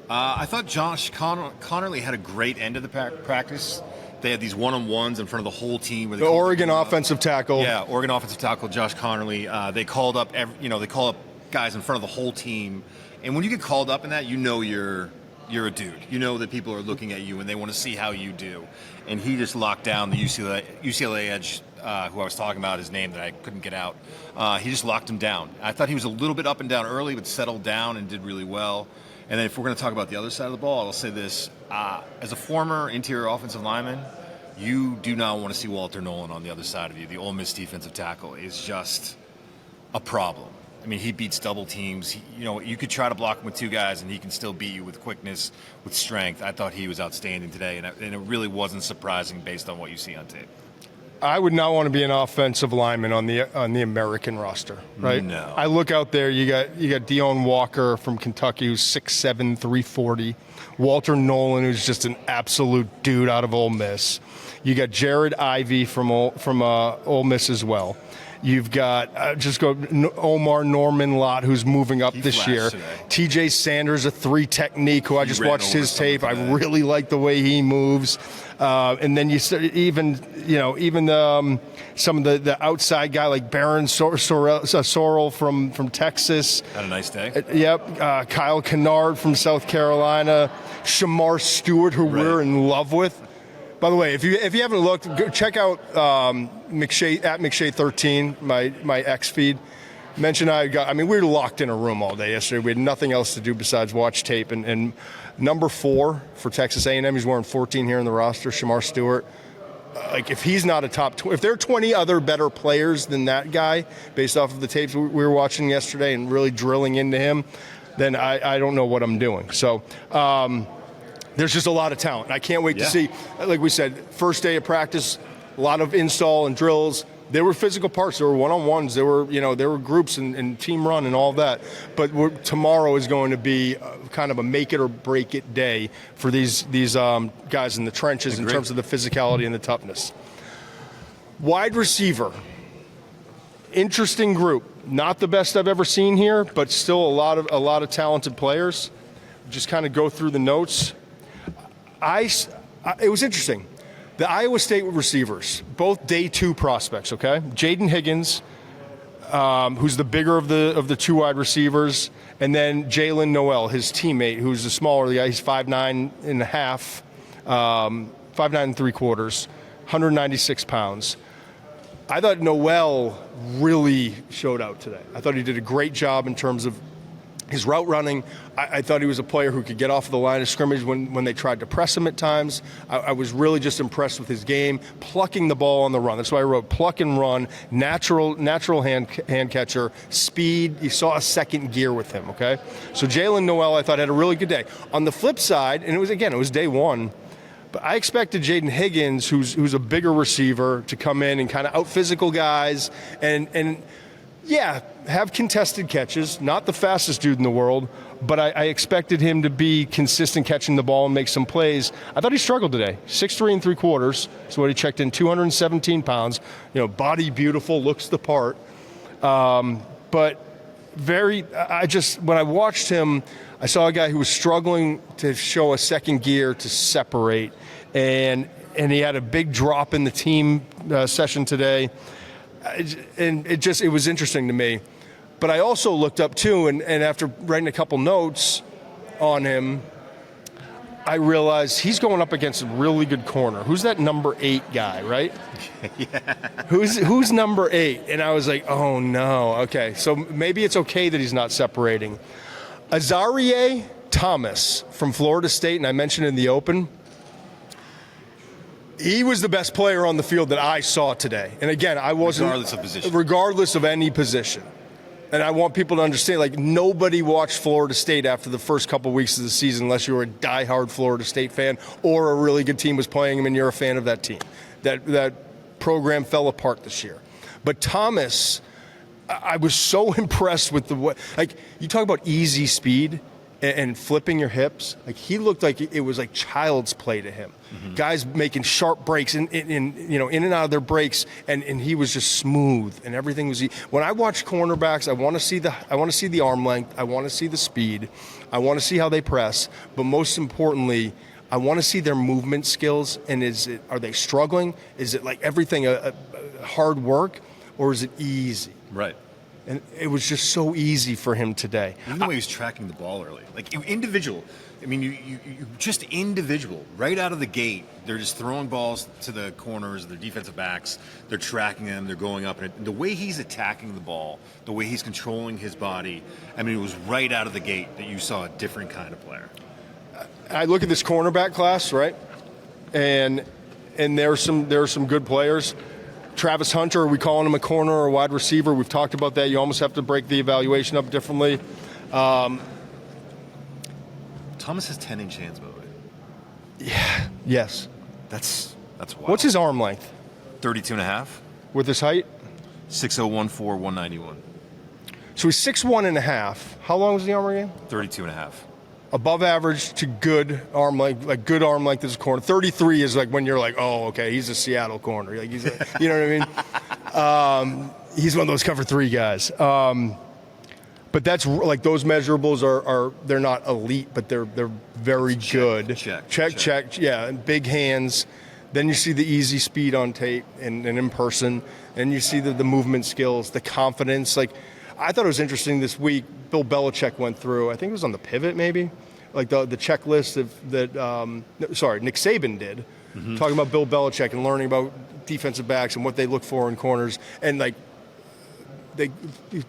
I thought Josh Connerly had a great end of the practice. They had these one-on-ones in front of the whole team. Where the Oregon offensive tackle. Yeah, Oregon offensive tackle Josh Connerly. They called up guys in front of the whole team. And when you get called up in that, you know you're a dude. You know that people are looking at you and they want to see how you do. And he just locked down the UCLA edge, who I was talking about, his name that I couldn't get out. He just locked him down. I thought he was a little bit up and down early, but settled down and did really well. And then if we're going to talk about the other side of the ball, I'll say this. As a former interior offensive lineman, you do not want to see Walter Nolan on the other side of you. The Ole Miss defensive tackle is just a problem. I mean, he beats double teams. You could try to block him with two guys, and he can still beat you with quickness, with strength. I thought he was outstanding today, and it really wasn't surprising based on what you see on tape. I would not want to be an offensive lineman on the American roster, right? No. I look out there. You got Deone Walker from Kentucky, who's 6'7", 340. Walter Nolan, who's just an absolute dude out of Ole Miss. You got Jared Ivey from Ole Miss as well. You've got Omar Norman Lott, who's moving up this year. Today. TJ Sanders, a 3 technique, who I just watched his tape. I really like the way he moves. And then some of the outside guy like Baron Sorrell from Texas. Had a nice day. Yep. Kyle Kennard from South Carolina. Shamar Stewart, who we're in love with. By the way, if you haven't looked, go check out McShay at McShay 13, my X feed. We were locked in a room all day yesterday. We had nothing else to do besides watch tape. And number 4 for Texas A&M, he's wearing 14 here in the roster, Shamar Stewart. If he's not a top, if there are 20 other better players than that guy, based off of the tapes we were watching yesterday and really drilling into him, then I don't know what I'm doing. So there's just a lot of talent. I can't wait to see, like we said, first day of practice, a lot of install and drills. There were physical parts. There were one-on-ones. There were groups and team run and all that. But tomorrow is going to be kind of a make it or break it day for these guys in the trenches in terms of the physicality and the toughness. Wide receiver, interesting group. Not the best I've ever seen here, but still a lot of talented players. Just kind of go through the notes. It was interesting. The Iowa State receivers, both day 2 prospects, okay? Jaden Higgins, who's the bigger of the 2 wide receivers, and then Jalen Noel, his teammate, who's the smaller guy. He's 5'9 and a half, 5'9 and 3/4, 196 pounds. I thought Noel really showed out today. I thought he did a great job in terms of his route running. I thought he was a player who could get off of the line of scrimmage when they tried to press him at times. I was really just impressed with his game, plucking the ball on the run. That's why I wrote pluck and run, natural hand catcher, speed. You saw a second gear with him, okay? So Jalen Noel, I thought, had a really good day. On the flip side, and it was day 1, but I expected Jaden Higgins, who's a bigger receiver, to come in and kind of out-physical guys and have contested catches. Not the fastest dude in the world, but I expected him to be consistent catching the ball and make some plays. I thought he struggled today. 6'3 3/4 is what he checked in, 217 pounds. Body beautiful, looks the part. But when I watched him, I saw a guy who was struggling to show a second gear to separate, and he had a big drop in the team session today. And it was interesting to me. But I also looked up too, and after writing a couple notes on him, I realized he's going up against a really good corner. Who's that number 8 guy, right? Yeah. Who's number 8? And I was like, oh no, okay. So maybe it's okay that he's not separating. Azareye'h Thomas from Florida State, and I mentioned in the open, he was the best player on the field that I saw today. And again, I wasn't... Regardless of position. Regardless of any position. And I want people to understand, nobody watched Florida State after the first couple weeks of the season unless you were a diehard Florida State fan or a really good team was playing them and you're a fan of that team. That program fell apart this year. But Thomas, I was so impressed with the way... you talk about easy speed and flipping your hips. He looked like it was like child's play to him. Mm-hmm. Guys making sharp breaks in and out of their breaks, and he was just smooth and everything was. When I watch cornerbacks, I want to see the arm length, I want to see the speed, I want to see how they press, but most importantly, I want to see their movement skills. And are they struggling? Is it like everything a hard work, or is it easy? Right. And it was just so easy for him today. Even the way he was tracking the ball early. Individual. I mean, you just individual. Right out of the gate, they're just throwing balls to the corners, their defensive backs. They're tracking them. They're going up. And the way he's attacking the ball, the way he's controlling his body, it was right out of the gate that you saw a different kind of player. I look at this cornerback class, right? And there are some good players. Travis Hunter, are we calling him a corner or a wide receiver? We've talked about that. You almost have to break the evaluation up differently. Thomas has 10-inch hands, by the way. Yeah. Yes. That's wild. What's his arm length? 32 and a half. With his height? 6'0", 1'4", 191. So he's 6'1" and a half. How long was the arm again? 32 and a half. Above average to good arm length, good arm length as a corner. 33 is when you're like, oh, okay, he's a Seattle corner. You know what I mean? he's one of those cover 3 guys. But that's like those measurables are they're not elite, but they're very good. Check. Yeah, and big hands. Then you see the easy speed on tape and in person, and you see the movement skills, the confidence. Like, I thought it was interesting this week. Bill Belichick went through. I think it was on the pivot, maybe, like the checklist Nick Saban did, talking about Bill Belichick and learning about defensive backs and what they look for in corners, and like. They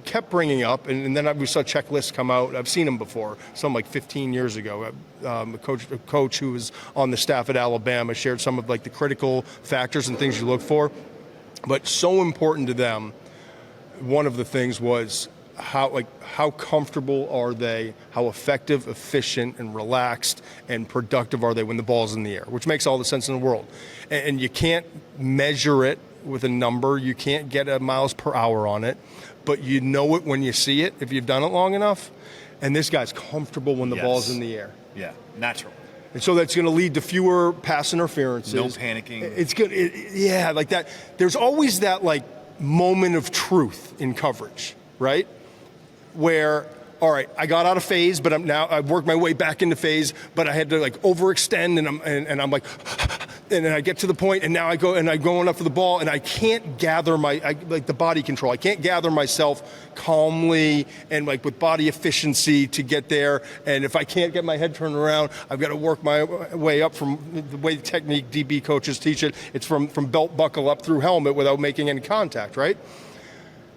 kept bringing up, and then we saw checklists come out. I've seen them before, some like 15 years ago. A coach who was on the staff at Alabama shared some of like the critical factors and things you look for. But so important to them, one of the things was how comfortable are they, how effective, efficient, and relaxed and productive are they when the ball's in the air, which makes all the sense in the world. And you can't measure it with a number. You can't get a miles per hour on it, but you know it when you see it if you've done it long enough. And this guy's comfortable when the ball's in the air. Yeah, natural. And so that's going to lead to fewer pass interferences. No panicking. It's good. Yeah, like that. There's always that like moment of truth in coverage, right? Where, all right, I got out of phase, but I've worked my way back into phase, but I had to like overextend, and I'm like, and then I get to the point, and now I'm going up for the ball, and I can't gather like the body control. I can't gather myself calmly and like with body efficiency to get there. And if I can't get my head turned around, I've got to work my way up from the way the technique DB coaches teach it. It's from belt buckle up through helmet without making any contact, right?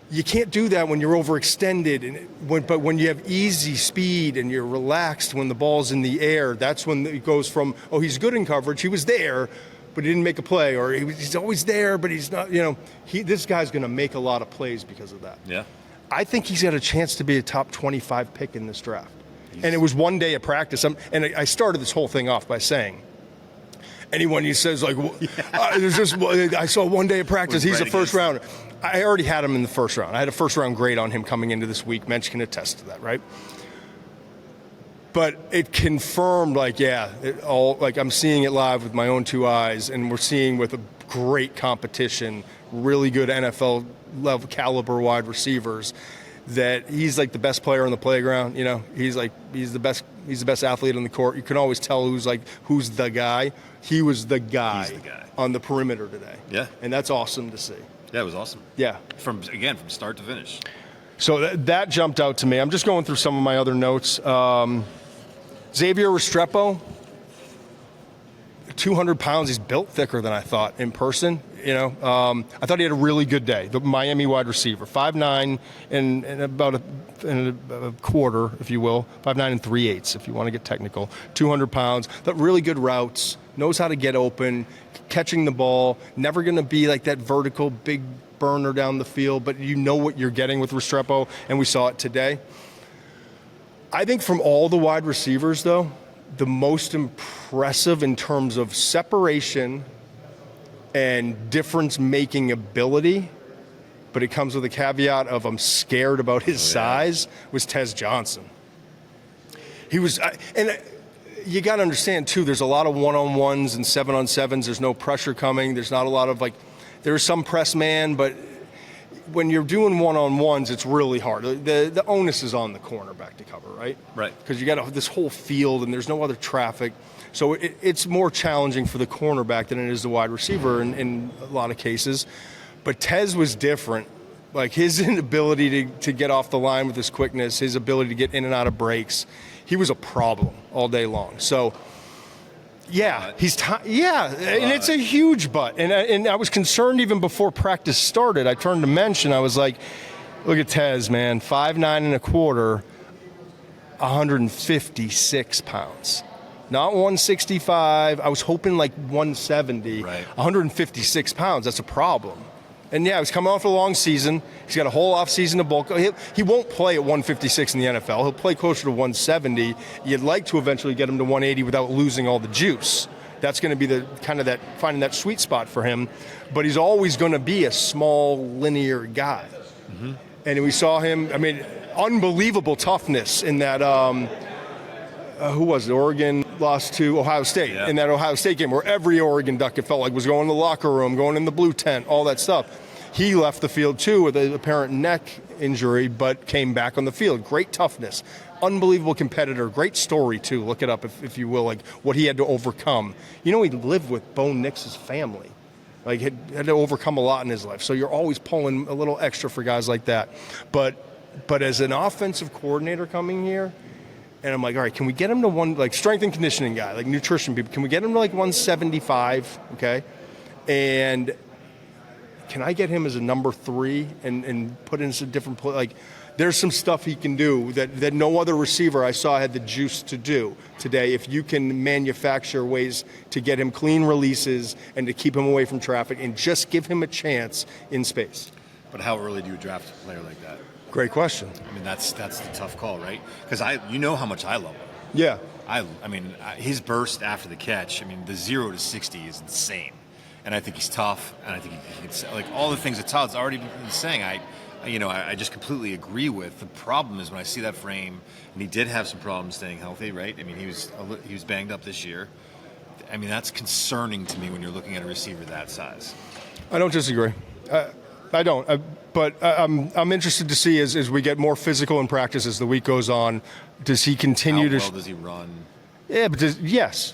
You can't do that when you're overextended, but when you have easy speed and you're relaxed when the ball's in the air, that's when it goes from, oh, he's good in coverage, he was there, but he didn't make a play, or he's always there, but he's not, this guy's going to make a lot of plays because of that. Yeah. I think he's got a chance to be a top 25 pick in this draft. And it was one day of practice. And I started this whole thing off by saying, anyone who says, like, I saw one day of practice, he's a first rounder. I already had him in the first round. I had a first round grade on him coming into this week. Muench can attest to that, right? But it confirmed, I'm seeing it live with my own 2 eyes, and we're seeing with a great competition, really good NFL level caliber wide receivers, that he's like the best player on the playground. He's the best athlete on the court. You can always tell who's the guy. He was the guy on the perimeter today. Yeah. And that's awesome to see. Yeah, it was awesome. Yeah. From start to finish. So that jumped out to me. I'm just going through some of my other notes. Xavier Restrepo, 200 pounds. He's built thicker than I thought in person. I thought he had a really good day. The Miami wide receiver, 5'9" and about a quarter, if you will, 5'9" 3/8, if you want to get technical. 200 pounds, but really good routes, knows how to get open, catching the ball, never going to be like that vertical big burner down the field, but you know what you're getting with Restrepo, and we saw it today. I think from all the wide receivers, though, the most impressive in terms of separation and difference-making ability, but it comes with a caveat of I'm scared about his size, was Tez Johnson. He was, and you got to understand, too, there's a lot of one-on-ones and 7-on-7s. There's no pressure coming. There's not a lot of, there's some press man, but when you're doing one-on-ones, it's really hard. The onus is on the cornerback to cover, right? Right. Because you got this whole field, and there's no other traffic. So it's more challenging for the cornerback than it is the wide receiver in a lot of cases. But Tez was different. Like his inability to get off the line with his quickness, his ability to get in and out of breaks, he was a problem all day long. So, yeah, and it's a huge butt. And I was concerned even before practice started. I turned to Muench and I was like, look at Tez, man, 5'9" and a quarter, 156 pounds. Not 165. I was hoping like 170. Right. 156 pounds. That's a problem. And yeah, he's coming off a long season. He's got a whole off season to bulk. He won't play at 156 in the NFL. He'll play closer to 170. You'd like to eventually get him to 180 without losing all the juice. That's going to be the kind of that finding that sweet spot for him. But he's always going to be a small linear guy. Mm-hmm. And we saw him. I mean, unbelievable toughness in that. Who was it? Oregon lost to Ohio State in that Ohio State game where every Oregon Duck, it felt like, was going to the locker room, going in the blue tent, all that stuff. He left the field too with an apparent neck injury, but came back on the field. Great toughness, unbelievable competitor, great story too. Look it up if you will, like what he had to overcome. He lived with Bo Nix's family. Like had to overcome a lot in his life. So you're always pulling a little extra for guys like that. But as an offensive coordinator coming here, and I'm like, all right, can we get him to like strength and conditioning guy, like nutrition people, can we get him to like 175, okay? And can I get him as a number 3 and put in some different play? Like, there's some stuff he can do that no other receiver I saw had the juice to do today. If you can manufacture ways to get him clean releases and to keep him away from traffic and just give him a chance in space. But how early do you draft a player like that? Great question. I mean, that's the tough call, right? Because how much I love him. Yeah. His burst after the catch, the 0 to 60 is insane. And I think he's tough, and I think he can, like all the things that Todd's already been saying, I just completely agree with. The problem is when I see that frame, and he did have some problems staying healthy, right? He was banged up this year. That's concerning to me when you're looking at a receiver that size. I don't disagree. I don't. But I'm interested to see as we get more physical in practice as the week goes on. Does he continue How well does he run? Yeah, but yes.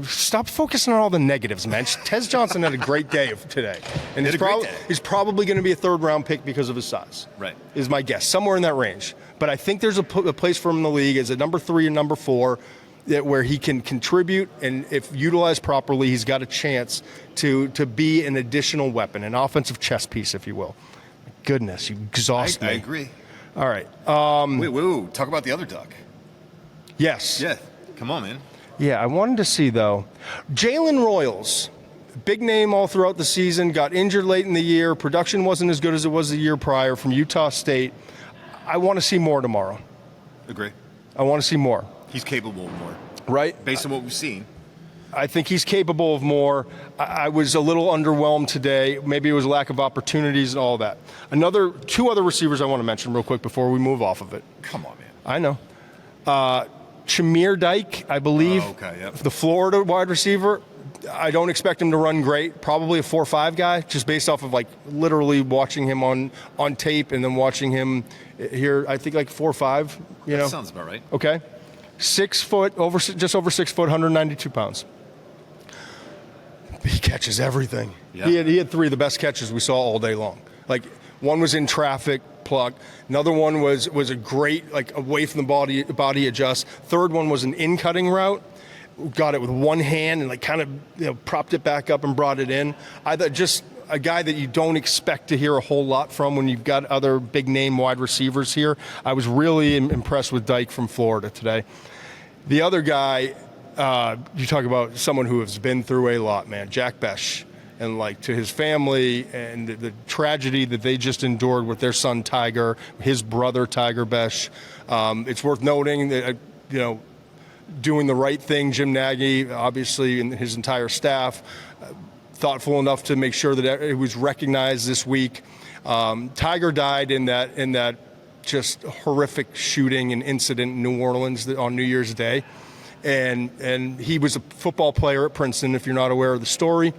Stop focusing on all the negatives, man. Tez Johnson had a great day today. And he's probably going to be a third-round pick because of his size. Right. Is my guess. Somewhere in that range. But I think there's a place for him in the league as a number 3 and number 4 where he can contribute, and if utilized properly, he's got a chance to be an additional weapon, an offensive chess piece, if you will. Goodness, you exhaust me. I agree. All right. Wait. Talk about the other duck. Yes. Yeah. Come on, man. Yeah, I wanted to see, though, Jalen Royals, big name all throughout the season, got injured late in the year. Production wasn't as good as it was the year prior from Utah State. I want to see more tomorrow. Agree. I want to see more. He's capable of more. Right? Based on what we've seen. I think he's capable of more. I was a little underwhelmed today. Maybe it was lack of opportunities and all that. Two other receivers I want to mention real quick before we move off of it. Come on, man. I know. Chamir Dyke, I believe, the Florida wide receiver. I don't expect him to run great. Probably a 4.5 guy, just based off of literally watching him on tape and then watching him here. I think 4.5. That sounds about right. Okay, 6 foot, just over 6 foot, 192 pounds. He catches everything. Yeah. He had 3 of the best catches we saw all day long. One was in traffic. Plug. Another one was a great away from the body adjust. Third one was an in-cutting route. Got it with one hand and kind of propped it back up and brought it in. I thought just a guy that you don't expect to hear a whole lot from when you've got other big name wide receivers here. I was really impressed with Dyke from Florida today. The other guy, you talk about someone who has been through a lot, man. Jack Bech. And to his family and the tragedy that they just endured with their son Tiger, his brother Tiger Bech. It's worth noting that doing the right thing, Jim Nagy, obviously, and his entire staff, thoughtful enough to make sure that it was recognized this week. Tiger died in that just horrific shooting and incident in New Orleans on New Year's Day, and he was a football player at Princeton. If you're not aware of the story.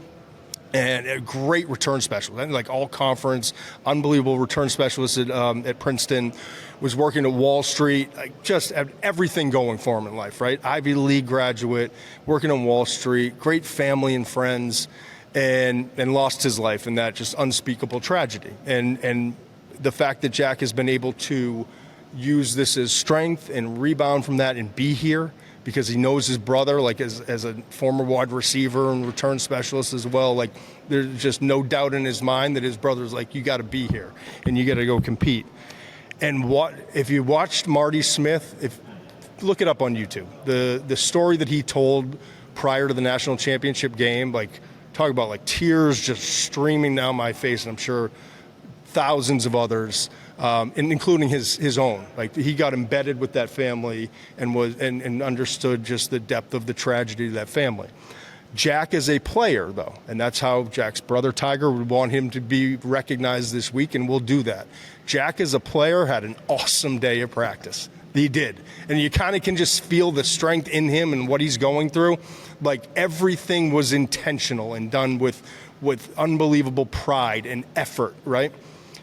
And a great return specialist, all conference, unbelievable return specialist at Princeton, was working at Wall Street, just had everything going for him in life, right? Ivy League graduate, working on Wall Street, great family and friends, and lost his life in that just unspeakable tragedy. And the fact that Jack has been able to use this as strength and rebound from that and be here, because he knows his brother, as a former wide receiver and return specialist as well. There's just no doubt in his mind that his brother's you got to be here and you got to go compete. And if you watched Marty Smith, look it up on YouTube. The story that he told prior to the national championship game, talk about tears just streaming down my face, and I'm sure thousands of others. And including his own. He got embedded with that family and understood just the depth of the tragedy of that family. Jack is a player, though, and that's how Jack's brother Tiger would want him to be recognized this week, and we'll do that. Jack as a player had an awesome day of practice. He did. And you kind of can just feel the strength in him and what he's going through. Like, everything was intentional and done with unbelievable pride and effort, right?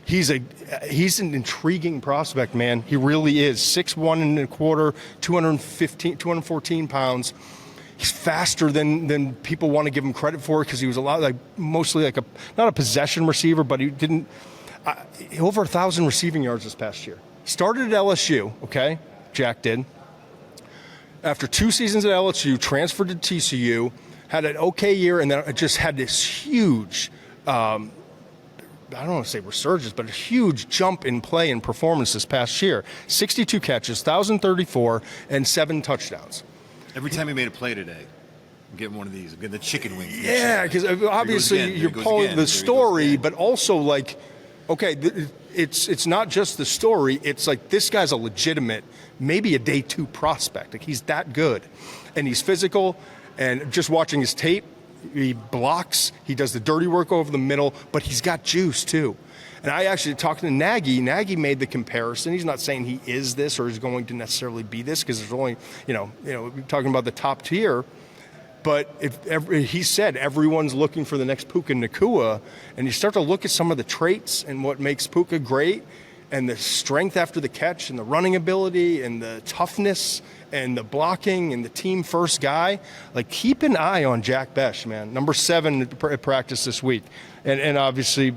He's an intriguing prospect, man. He really is. 6'1" and a quarter, 214 pounds. He's faster than people want to give him credit for, because he was mostly like not a possession receiver, but he didn't over 1,000 receiving yards this past year. Started at LSU, okay? Jack did. After 2 seasons at LSU, transferred to TCU, had an okay year, and then it just had this huge, I don't want to say resurgence, but a huge jump in play and performance this past year. 62 catches, 1,034, and 7 touchdowns. Every time he made a play today, I'm getting one of these. I'm getting the chicken wings. Yeah, because obviously you're pulling the story, but also like, okay, it's not just the story. It's like, this guy's a legitimate, maybe a day 2 prospect. Like, he's that good, and he's physical. And just watching his tape, he blocks. He does the dirty work over the middle, but he's got juice too. And I actually talked to Nagy. Nagy made the comparison. He's not saying he is this or is going to necessarily be this, because there's only, we're talking about the top tier. But he said everyone's looking for the next Puka Nacua, and you start to look at some of the traits and what makes Puka great, and the strength after the catch, and the running ability, and the toughness, and the blocking, and the team first guy. Like, keep an eye on Jack Bech, man. Number 7 at practice this week. And obviously,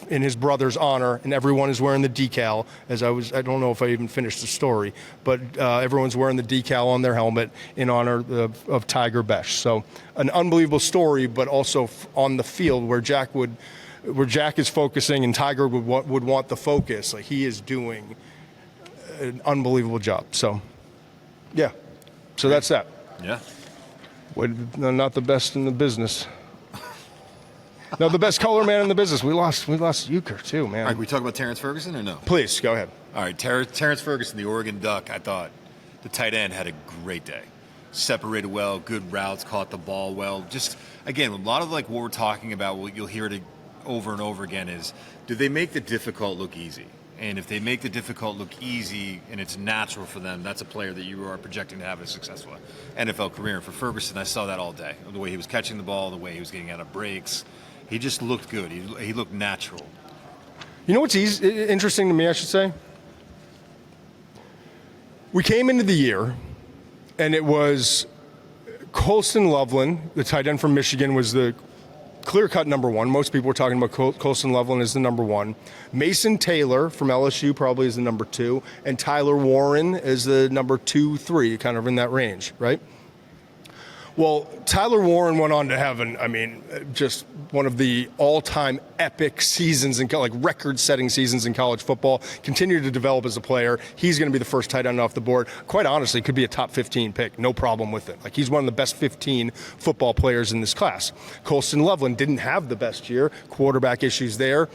in his brother's honor, and everyone is wearing the decal, I don't know if I even finished the story, but everyone's wearing the decal on their helmet in honor of Tiger Bech. So an unbelievable story, but also on the field where Jack is focusing and Tiger would want the focus. Like, he is doing an unbelievable job. So, yeah. So that's that. Yeah. Not the best in the business. No, the best color man in the business. We lost Euchre too, man. All right, we talk about Terrence Ferguson or no? Please, go ahead. All right, Terrence Ferguson, the Oregon Duck, I thought the tight end had a great day. Separated well, good routes, caught the ball well. Just, again, a lot of like what we're talking about, what you'll hear it over and over again is, do they make the difficult look easy? And if they make the difficult look easy and it's natural for them, that's a player that you are projecting to have a successful NFL career. And for Ferguson, I saw that all day. The way he was catching the ball, the way he was getting out of breaks. He just looked good. He looked natural. You know what's interesting to me, I should say? We came into the year, and it was Colston Loveland, the tight end from Michigan, was the clear-cut number 1. Most people were talking about Colston Loveland as the number 1. Mason Taylor from LSU probably is the number 2, and Tyler Warren is the number 2, 3, kind of in that range, right? Well, Tyler Warren went on to have just one of the all-time epic seasons, like record-setting seasons in college football. Continued to develop as a player. He's going to be the first tight end off the board. Quite honestly, could be a top 15 pick. No problem with it. Like, he's one of the best 15 football players in this class. Colston Loveland didn't have the best year. Quarterback issues there.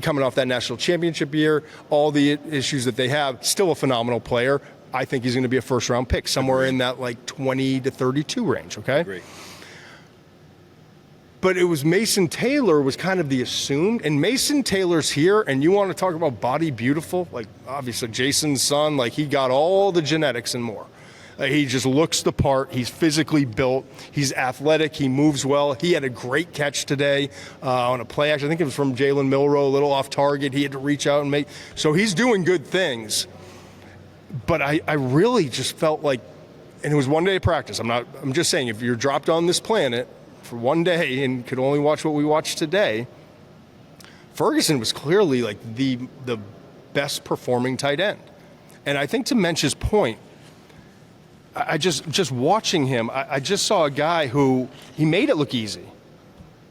Coming off that national championship year, all the issues that they have. Still a phenomenal player. I think he's going to be a first-round pick, somewhere in that like 20 to 32 range, okay? Great. But it was Mason Taylor was kind of the assumed, and Mason Taylor's here, and you want to talk about body beautiful? Like, obviously, Jason's son, like, he got all the genetics and more. He just looks the part. He's physically built. He's athletic. He moves well. He had a great catch today on a play action. I think it was from Jalen Milroe, a little off target. He had to reach out and make. So he's doing good things. But I really just felt like, and it was one day of practice. I'm just saying, if you're dropped on this planet for one day and could only watch what we watched today, Ferguson was clearly like the best performing tight end. And I think to Muench's point, I just watching him, I just saw a guy who he made it look easy.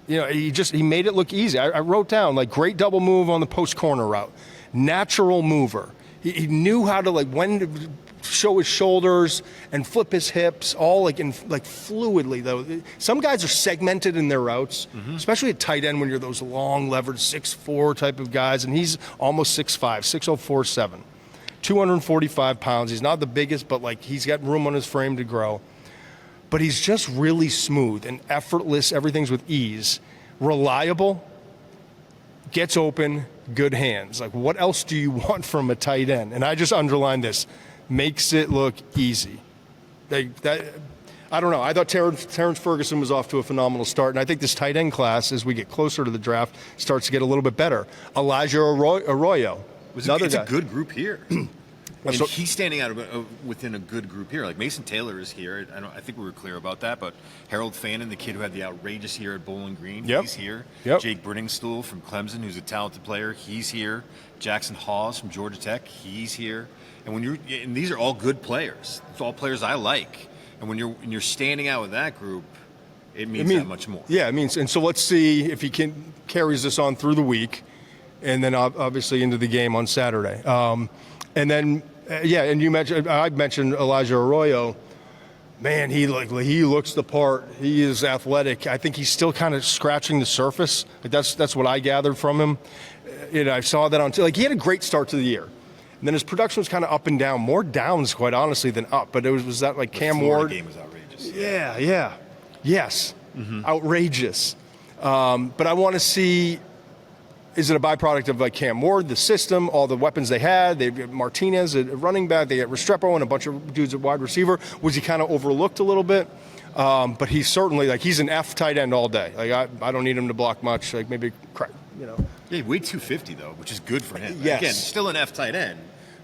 He made it look easy. I wrote down like great double move on the post corner route, natural mover. He knew how to when to show his shoulders and flip his hips, all fluidly though. Some guys are segmented in their routes, especially at tight end when you're those long levered 6'4" type of guys, and he's almost 6'5", 6'0", 245 pounds. He's not the biggest, but he's got room on his frame to grow. But he's just really smooth and effortless. Everything's with ease, reliable. Gets open, good hands. Like, what else do you want from a tight end? And I just underlined this. makes it look easy. I don't know. I thought Terrence Ferguson was off to a phenomenal start, and I think this tight end class, as we get closer to the draft, starts to get a little bit better. Elijah Arroyo, another guy. It's a good group here. And he's standing out within a good group here. Like Mason Taylor is here. I think we were clear about that. But Harold Fannin, the kid who had the outrageous year at Bowling Green, he's here. Jake Brittingstool from Clemson, who's a talented player, he's here. Jackson Hawes from Georgia Tech, he's here. And these are all good players. It's all players I like. And when you're standing out with that group, it means that much more. Yeah, it means. And so let's see if he carries this on through the week, and then obviously into the game on Saturday. And then. And I mentioned Elijah Arroyo. Man, he looks the part. He is athletic. I think he's still kind of scratching the surface. That's what I gathered from him. I saw that he had a great start to the year. And then his production was kind of up and down, more downs, quite honestly, than up. But was that like Cam Ward? The game was outrageous. Yeah. Yes. Mm-hmm. Outrageous. But I want to see. Is it a byproduct of like Cam Ward, the system, all the weapons they had? They've got Martinez at running back. They got Restrepo and a bunch of dudes at wide receiver. Was he kind of overlooked a little bit? But he's certainly he's an F tight end all day. I don't need him to block much. Yeah, he weighed 250 though, which is good for him. Yes. Again, still an F tight end,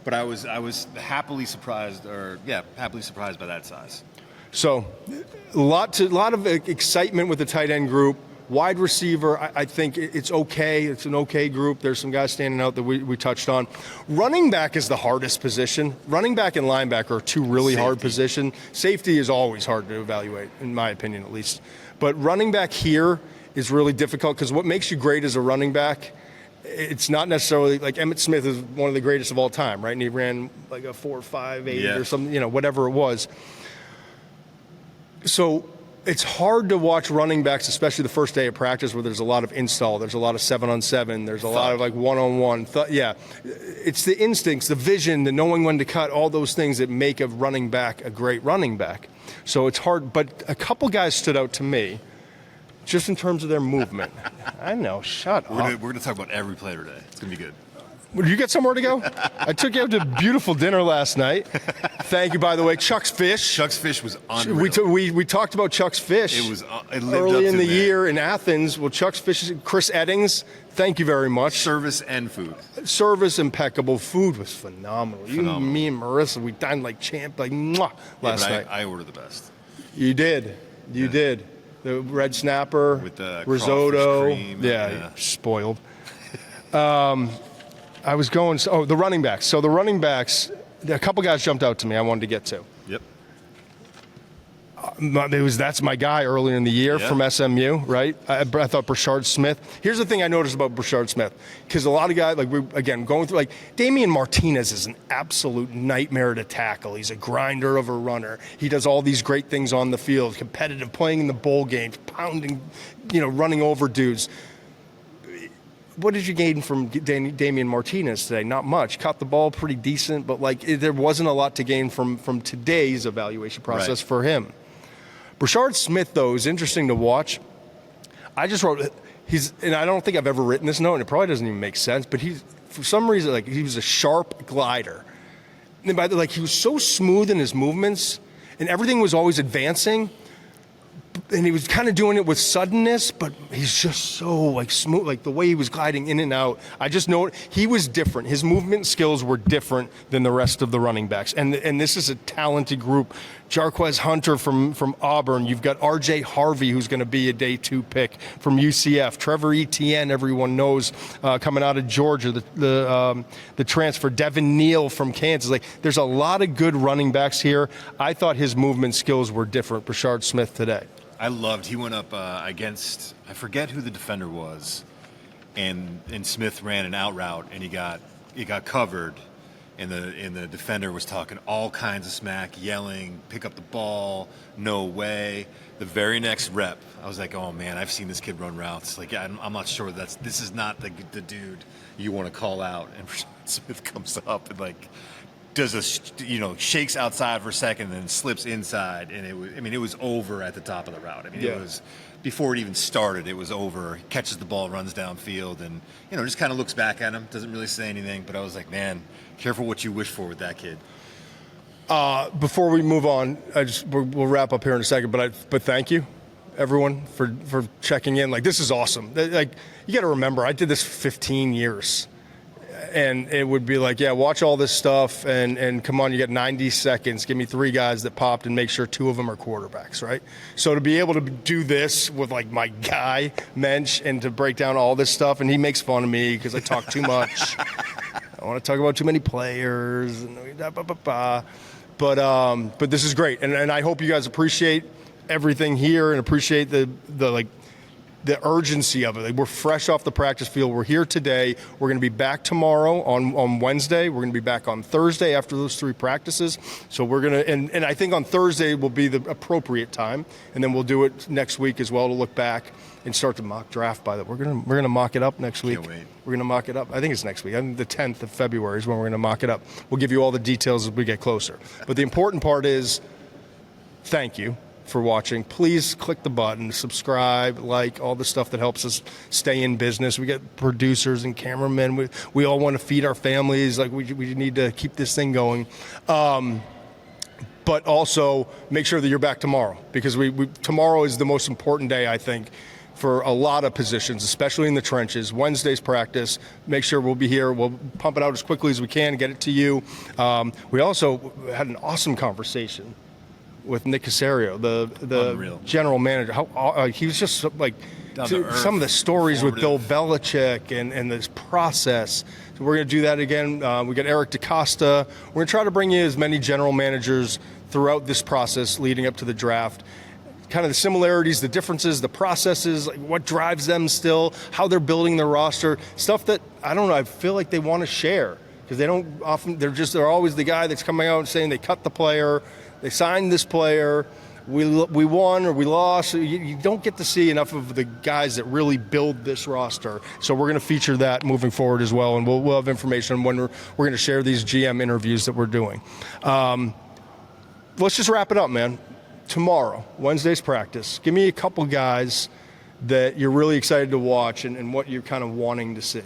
but I was happily surprised by that size. So, a lot of excitement with the tight end group. Wide receiver, I think it's okay. It's an okay group. There's some guys standing out that we touched on. Running back is the hardest position. Running back and linebacker are two really hard positions. Safety is always hard to evaluate, in my opinion at least. But running back here is really difficult because what makes you great as a running back, it's not necessarily like Emmitt Smith is one of the greatest of all time, right? And he ran like a 4.58 or something, whatever it was. So it's hard to watch running backs, especially the first day of practice where there's a lot of install, there's a lot of 7-on-7, there's a lot of like one-on-one. It's the instincts, the vision, the knowing when to cut, all those things that make a running back a great running back. So it's hard, but a couple guys stood out to me just in terms of their movement. I know, shut up. We're going to talk about every player today. It's going to be good. Did you get somewhere to go? I took you out to a beautiful dinner last night. Thank you, by the way. Chuck's Fish. Chuck's Fish was unreal. We talked about Chuck's Fish. It lived early up in to the that. year in Athens. Well, Chuck's Fish, Chris Eddings, thank you very much. Service and food. Service impeccable. Food was phenomenal. Me and Marissa, we dined like last night. I ordered the best. You did. You did. The red snapper with the risotto. Cream. Yeah, spoiled. I was going. The running backs. So the running backs, a couple guys jumped out to me. I wanted to get to. Yep. That's my guy earlier in the year from SMU, right? I thought Brashard Smith. Here's the thing I noticed about Brashard Smith, because a lot of guys, going through, Damian Martinez is an absolute nightmare to tackle. He's a grinder of a runner. He does all these great things on the field, competitive, playing in the bowl games, pounding, running over dudes. What did you gain from Damian Martinez today? Not much. Caught the ball pretty decent, but there wasn't a lot to gain from today's evaluation process for him. Brashard Smith, though, is interesting to watch. I just wrote and I don't think I've ever written this note, and it probably doesn't even make sense, but for some reason, he was a sharp glider. And he was so smooth in his movements, and everything was always advancing. And he was kind of doing it with suddenness, but he's just so smooth, the way he was gliding in and out. I just know he was different. His movement skills were different than the rest of the running backs. And this is a talented group. Jarquez Hunter from Auburn. You've got R.J. Harvey, who's going to be a day 2 pick from UCF. Trevor Etienne, everyone knows, coming out of Georgia. The transfer. Devin Neal from Kansas. There's a lot of good running backs here. I thought his movement skills were different. Brashard Smith today. He went up against, I forget who the defender was, and Smith ran an out route, and he got covered, and the defender was talking all kinds of smack, yelling, pick up the ball, no way. The very next rep, I was like, oh man, I've seen this kid run routes. I'm not sure this is not the dude you want to call out. And Smith comes up and does shakes outside for a second and then slips inside, and it was over at the top of the route. It was before it even started. It was over. He catches the ball, runs downfield, and just kind of looks back at him. Doesn't really say anything. But I was like, man, careful what you wish for with that kid. Before we move on, we'll wrap up here in a second, but thank you, everyone, for checking in. Like, this is awesome. Like, you got to remember, I did this for 15 years. And it would be like, yeah, watch all this stuff, and come on, you got 90 seconds. Give me 3 guys that popped and make sure 2 of them are quarterbacks, right? So to be able to do this with, like, my guy, Muench, and to break down all this stuff, and he makes fun of me because I talk too much. I want to talk about too many players. But this is great, and I hope you guys appreciate everything here and appreciate the urgency of it. Like, we're fresh off the practice field. We're here today. We're going to be back tomorrow on Wednesday. We're going to be back on Thursday after those 3 practices. So we're going to, and I think on Thursday will be the appropriate time, and then we'll do it next week as well to look back and start the mock draft. By that, we're going to mock it up next week. Can't wait. We're going to mock it up. I think it's next week. I think the 10th of February is when we're going to mock it up. We'll give you all the details as we get closer. But the important part is, thank you for watching. Please click the button, subscribe, like, all the stuff that helps us stay in business. We get producers and cameramen. We all want to feed our families. Like, we need to keep this thing going. But also make sure that you're back tomorrow, because tomorrow is the most important day, I think, for a lot of positions, especially in the trenches. Wednesday's practice, make sure we'll be here. We'll pump it out as quickly as we can, get it to you. We also had an awesome conversation with Nick Caserio, the general manager. He was just like, some of the stories with Bill Belichick and this process. So we're going to do that again. We got Eric DaCosta. We're going to try to bring you as many general managers throughout this process leading up to the draft. Kind of the similarities, the differences, the processes, like what drives them still, how they're building their roster, stuff that, I don't know, I feel like they want to share, because they don't often, they're always the guy that's coming out and saying they cut the player, they signed this player, we won or we lost. You don't get to see enough of the guys that really build this roster. So we're going to feature that moving forward as well, and we'll have information when we're going to share these GM interviews that we're doing. Let's just wrap it up, man. Tomorrow, Wednesday's practice, give me a couple guys that you're really excited to watch and what you're kind of wanting to see.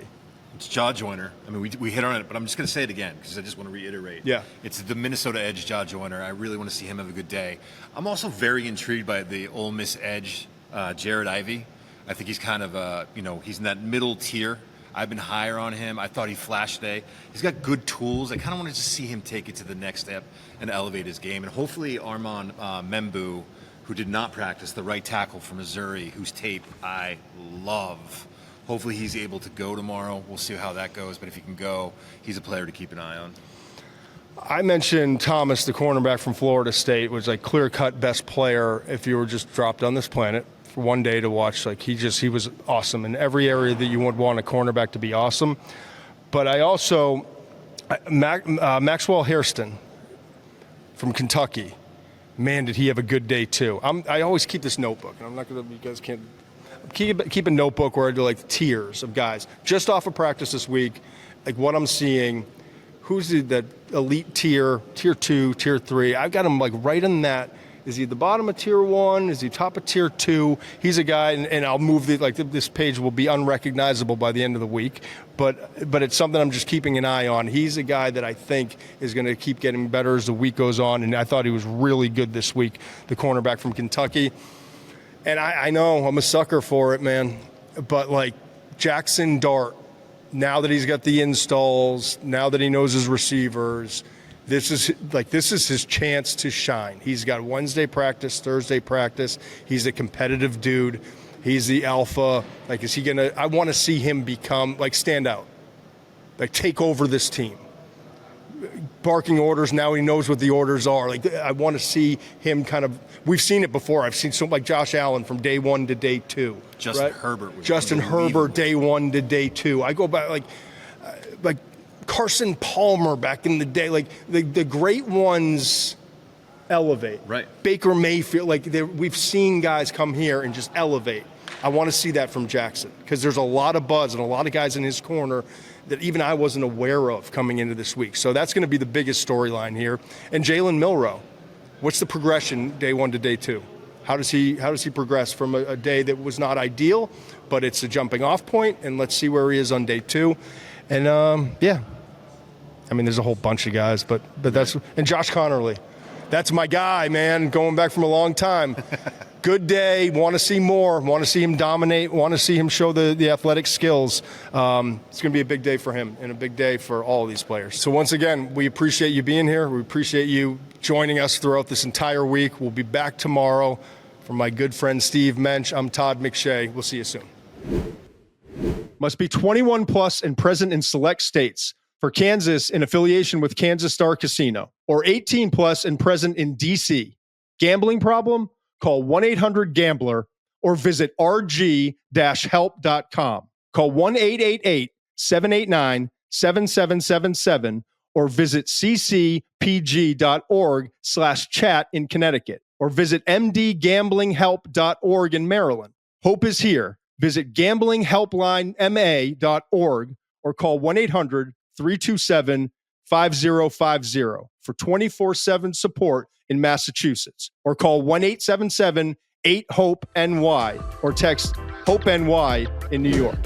It's Joiner. I mean, we hit on it, but I'm just going to say it again because I just want to reiterate. Yeah. It's the Minnesota edge, Joiner. I really want to see him have a good day. I'm also very intrigued by the Ole Miss edge, Jared Ivey. I think he's kind of, he's in that middle tier. I've been higher on him. I thought he flashed today. He's got good tools. I kind of wanted to see him take it to the next step and elevate his game. And hopefully Armand Membu, who did not practice, the right tackle from Missouri, whose tape I love. Hopefully he's able to go tomorrow. We'll see how that goes. But if he can go, he's a player to keep an eye on. I mentioned Thomas, the cornerback from Florida State, was like clear-cut best player if you were just dropped on this planet for one day to watch. Like, he was awesome in every area that you would want a cornerback to be awesome. But I also, Maxwell Hairston from Kentucky, man, did he have a good day too. I always keep this notebook, and I'm not going to, you guys can't, keep a notebook where I do like tiers of guys. Just off of practice this week, like what I'm seeing, who's the elite tier, tier 2, tier 3. I've got him like right in that. Is he at the bottom of tier 1? Is he top of tier 2? He's a guy, and I'll move this page will be unrecognizable by the end of the week, but it's something I'm just keeping an eye on. He's a guy that I think is going to keep getting better as the week goes on, and I thought he was really good this week, the cornerback from Kentucky. And I know I'm a sucker for it, man, but like Jaxson Dart, now that he's got the installs, now that he knows his receivers, this is his chance to shine. He's got Wednesday practice, Thursday practice. He's a competitive dude. He's the alpha. Like, is he gonna? I want to see him become like standout, like take over this team. Barking orders. Now he knows what the orders are. Like, I want to see him kind of. We've seen it before. I've seen like Josh Allen from day 1 to day 2. Justin Herbert. Justin Herbert, day 1 to day 2. I go back like Carson Palmer back in the day. Like the great ones elevate. Right. Baker Mayfield. Like we've seen guys come here and just elevate. I want to see that from Jaxson because there's a lot of buzz and a lot of guys in his corner that even I wasn't aware of coming into this week. So that's going to be the biggest storyline here. And Jalen Milroe, what's the progression day 1 to day 2? How does he progress from a day that was not ideal, but it's a jumping off point, and let's see where he is on day 2. And I mean, there's a whole bunch of guys, but that's – and Josh Connerly. That's my guy, man, going back from a long time. Good day. Want to see more. Want to see him dominate. Want to see him show the athletic skills. It's going to be a big day for him and a big day for all of these players. So once again, we appreciate you being here. We appreciate you joining us throughout this entire week. We'll be back tomorrow. For my good friend Steve Muench, I'm Todd McShay. We'll see you soon. Must be 21 plus and present in select states. For Kansas, in affiliation with Kansas Star Casino, or 18 plus and present in D.C. Gambling problem? Call 1-800-GAMBLER or visit rg-help.com. Call 1-888-789-7777 or visit ccpg.org/chat in Connecticut or visit mdgamblinghelp.org in Maryland. Hope is here. Visit gamblinghelplinema.org or call 1-800-327-5050 for 24/7 support in Massachusetts, or call 1-877-8-HOPE-NY or text HOPE-NY in New York.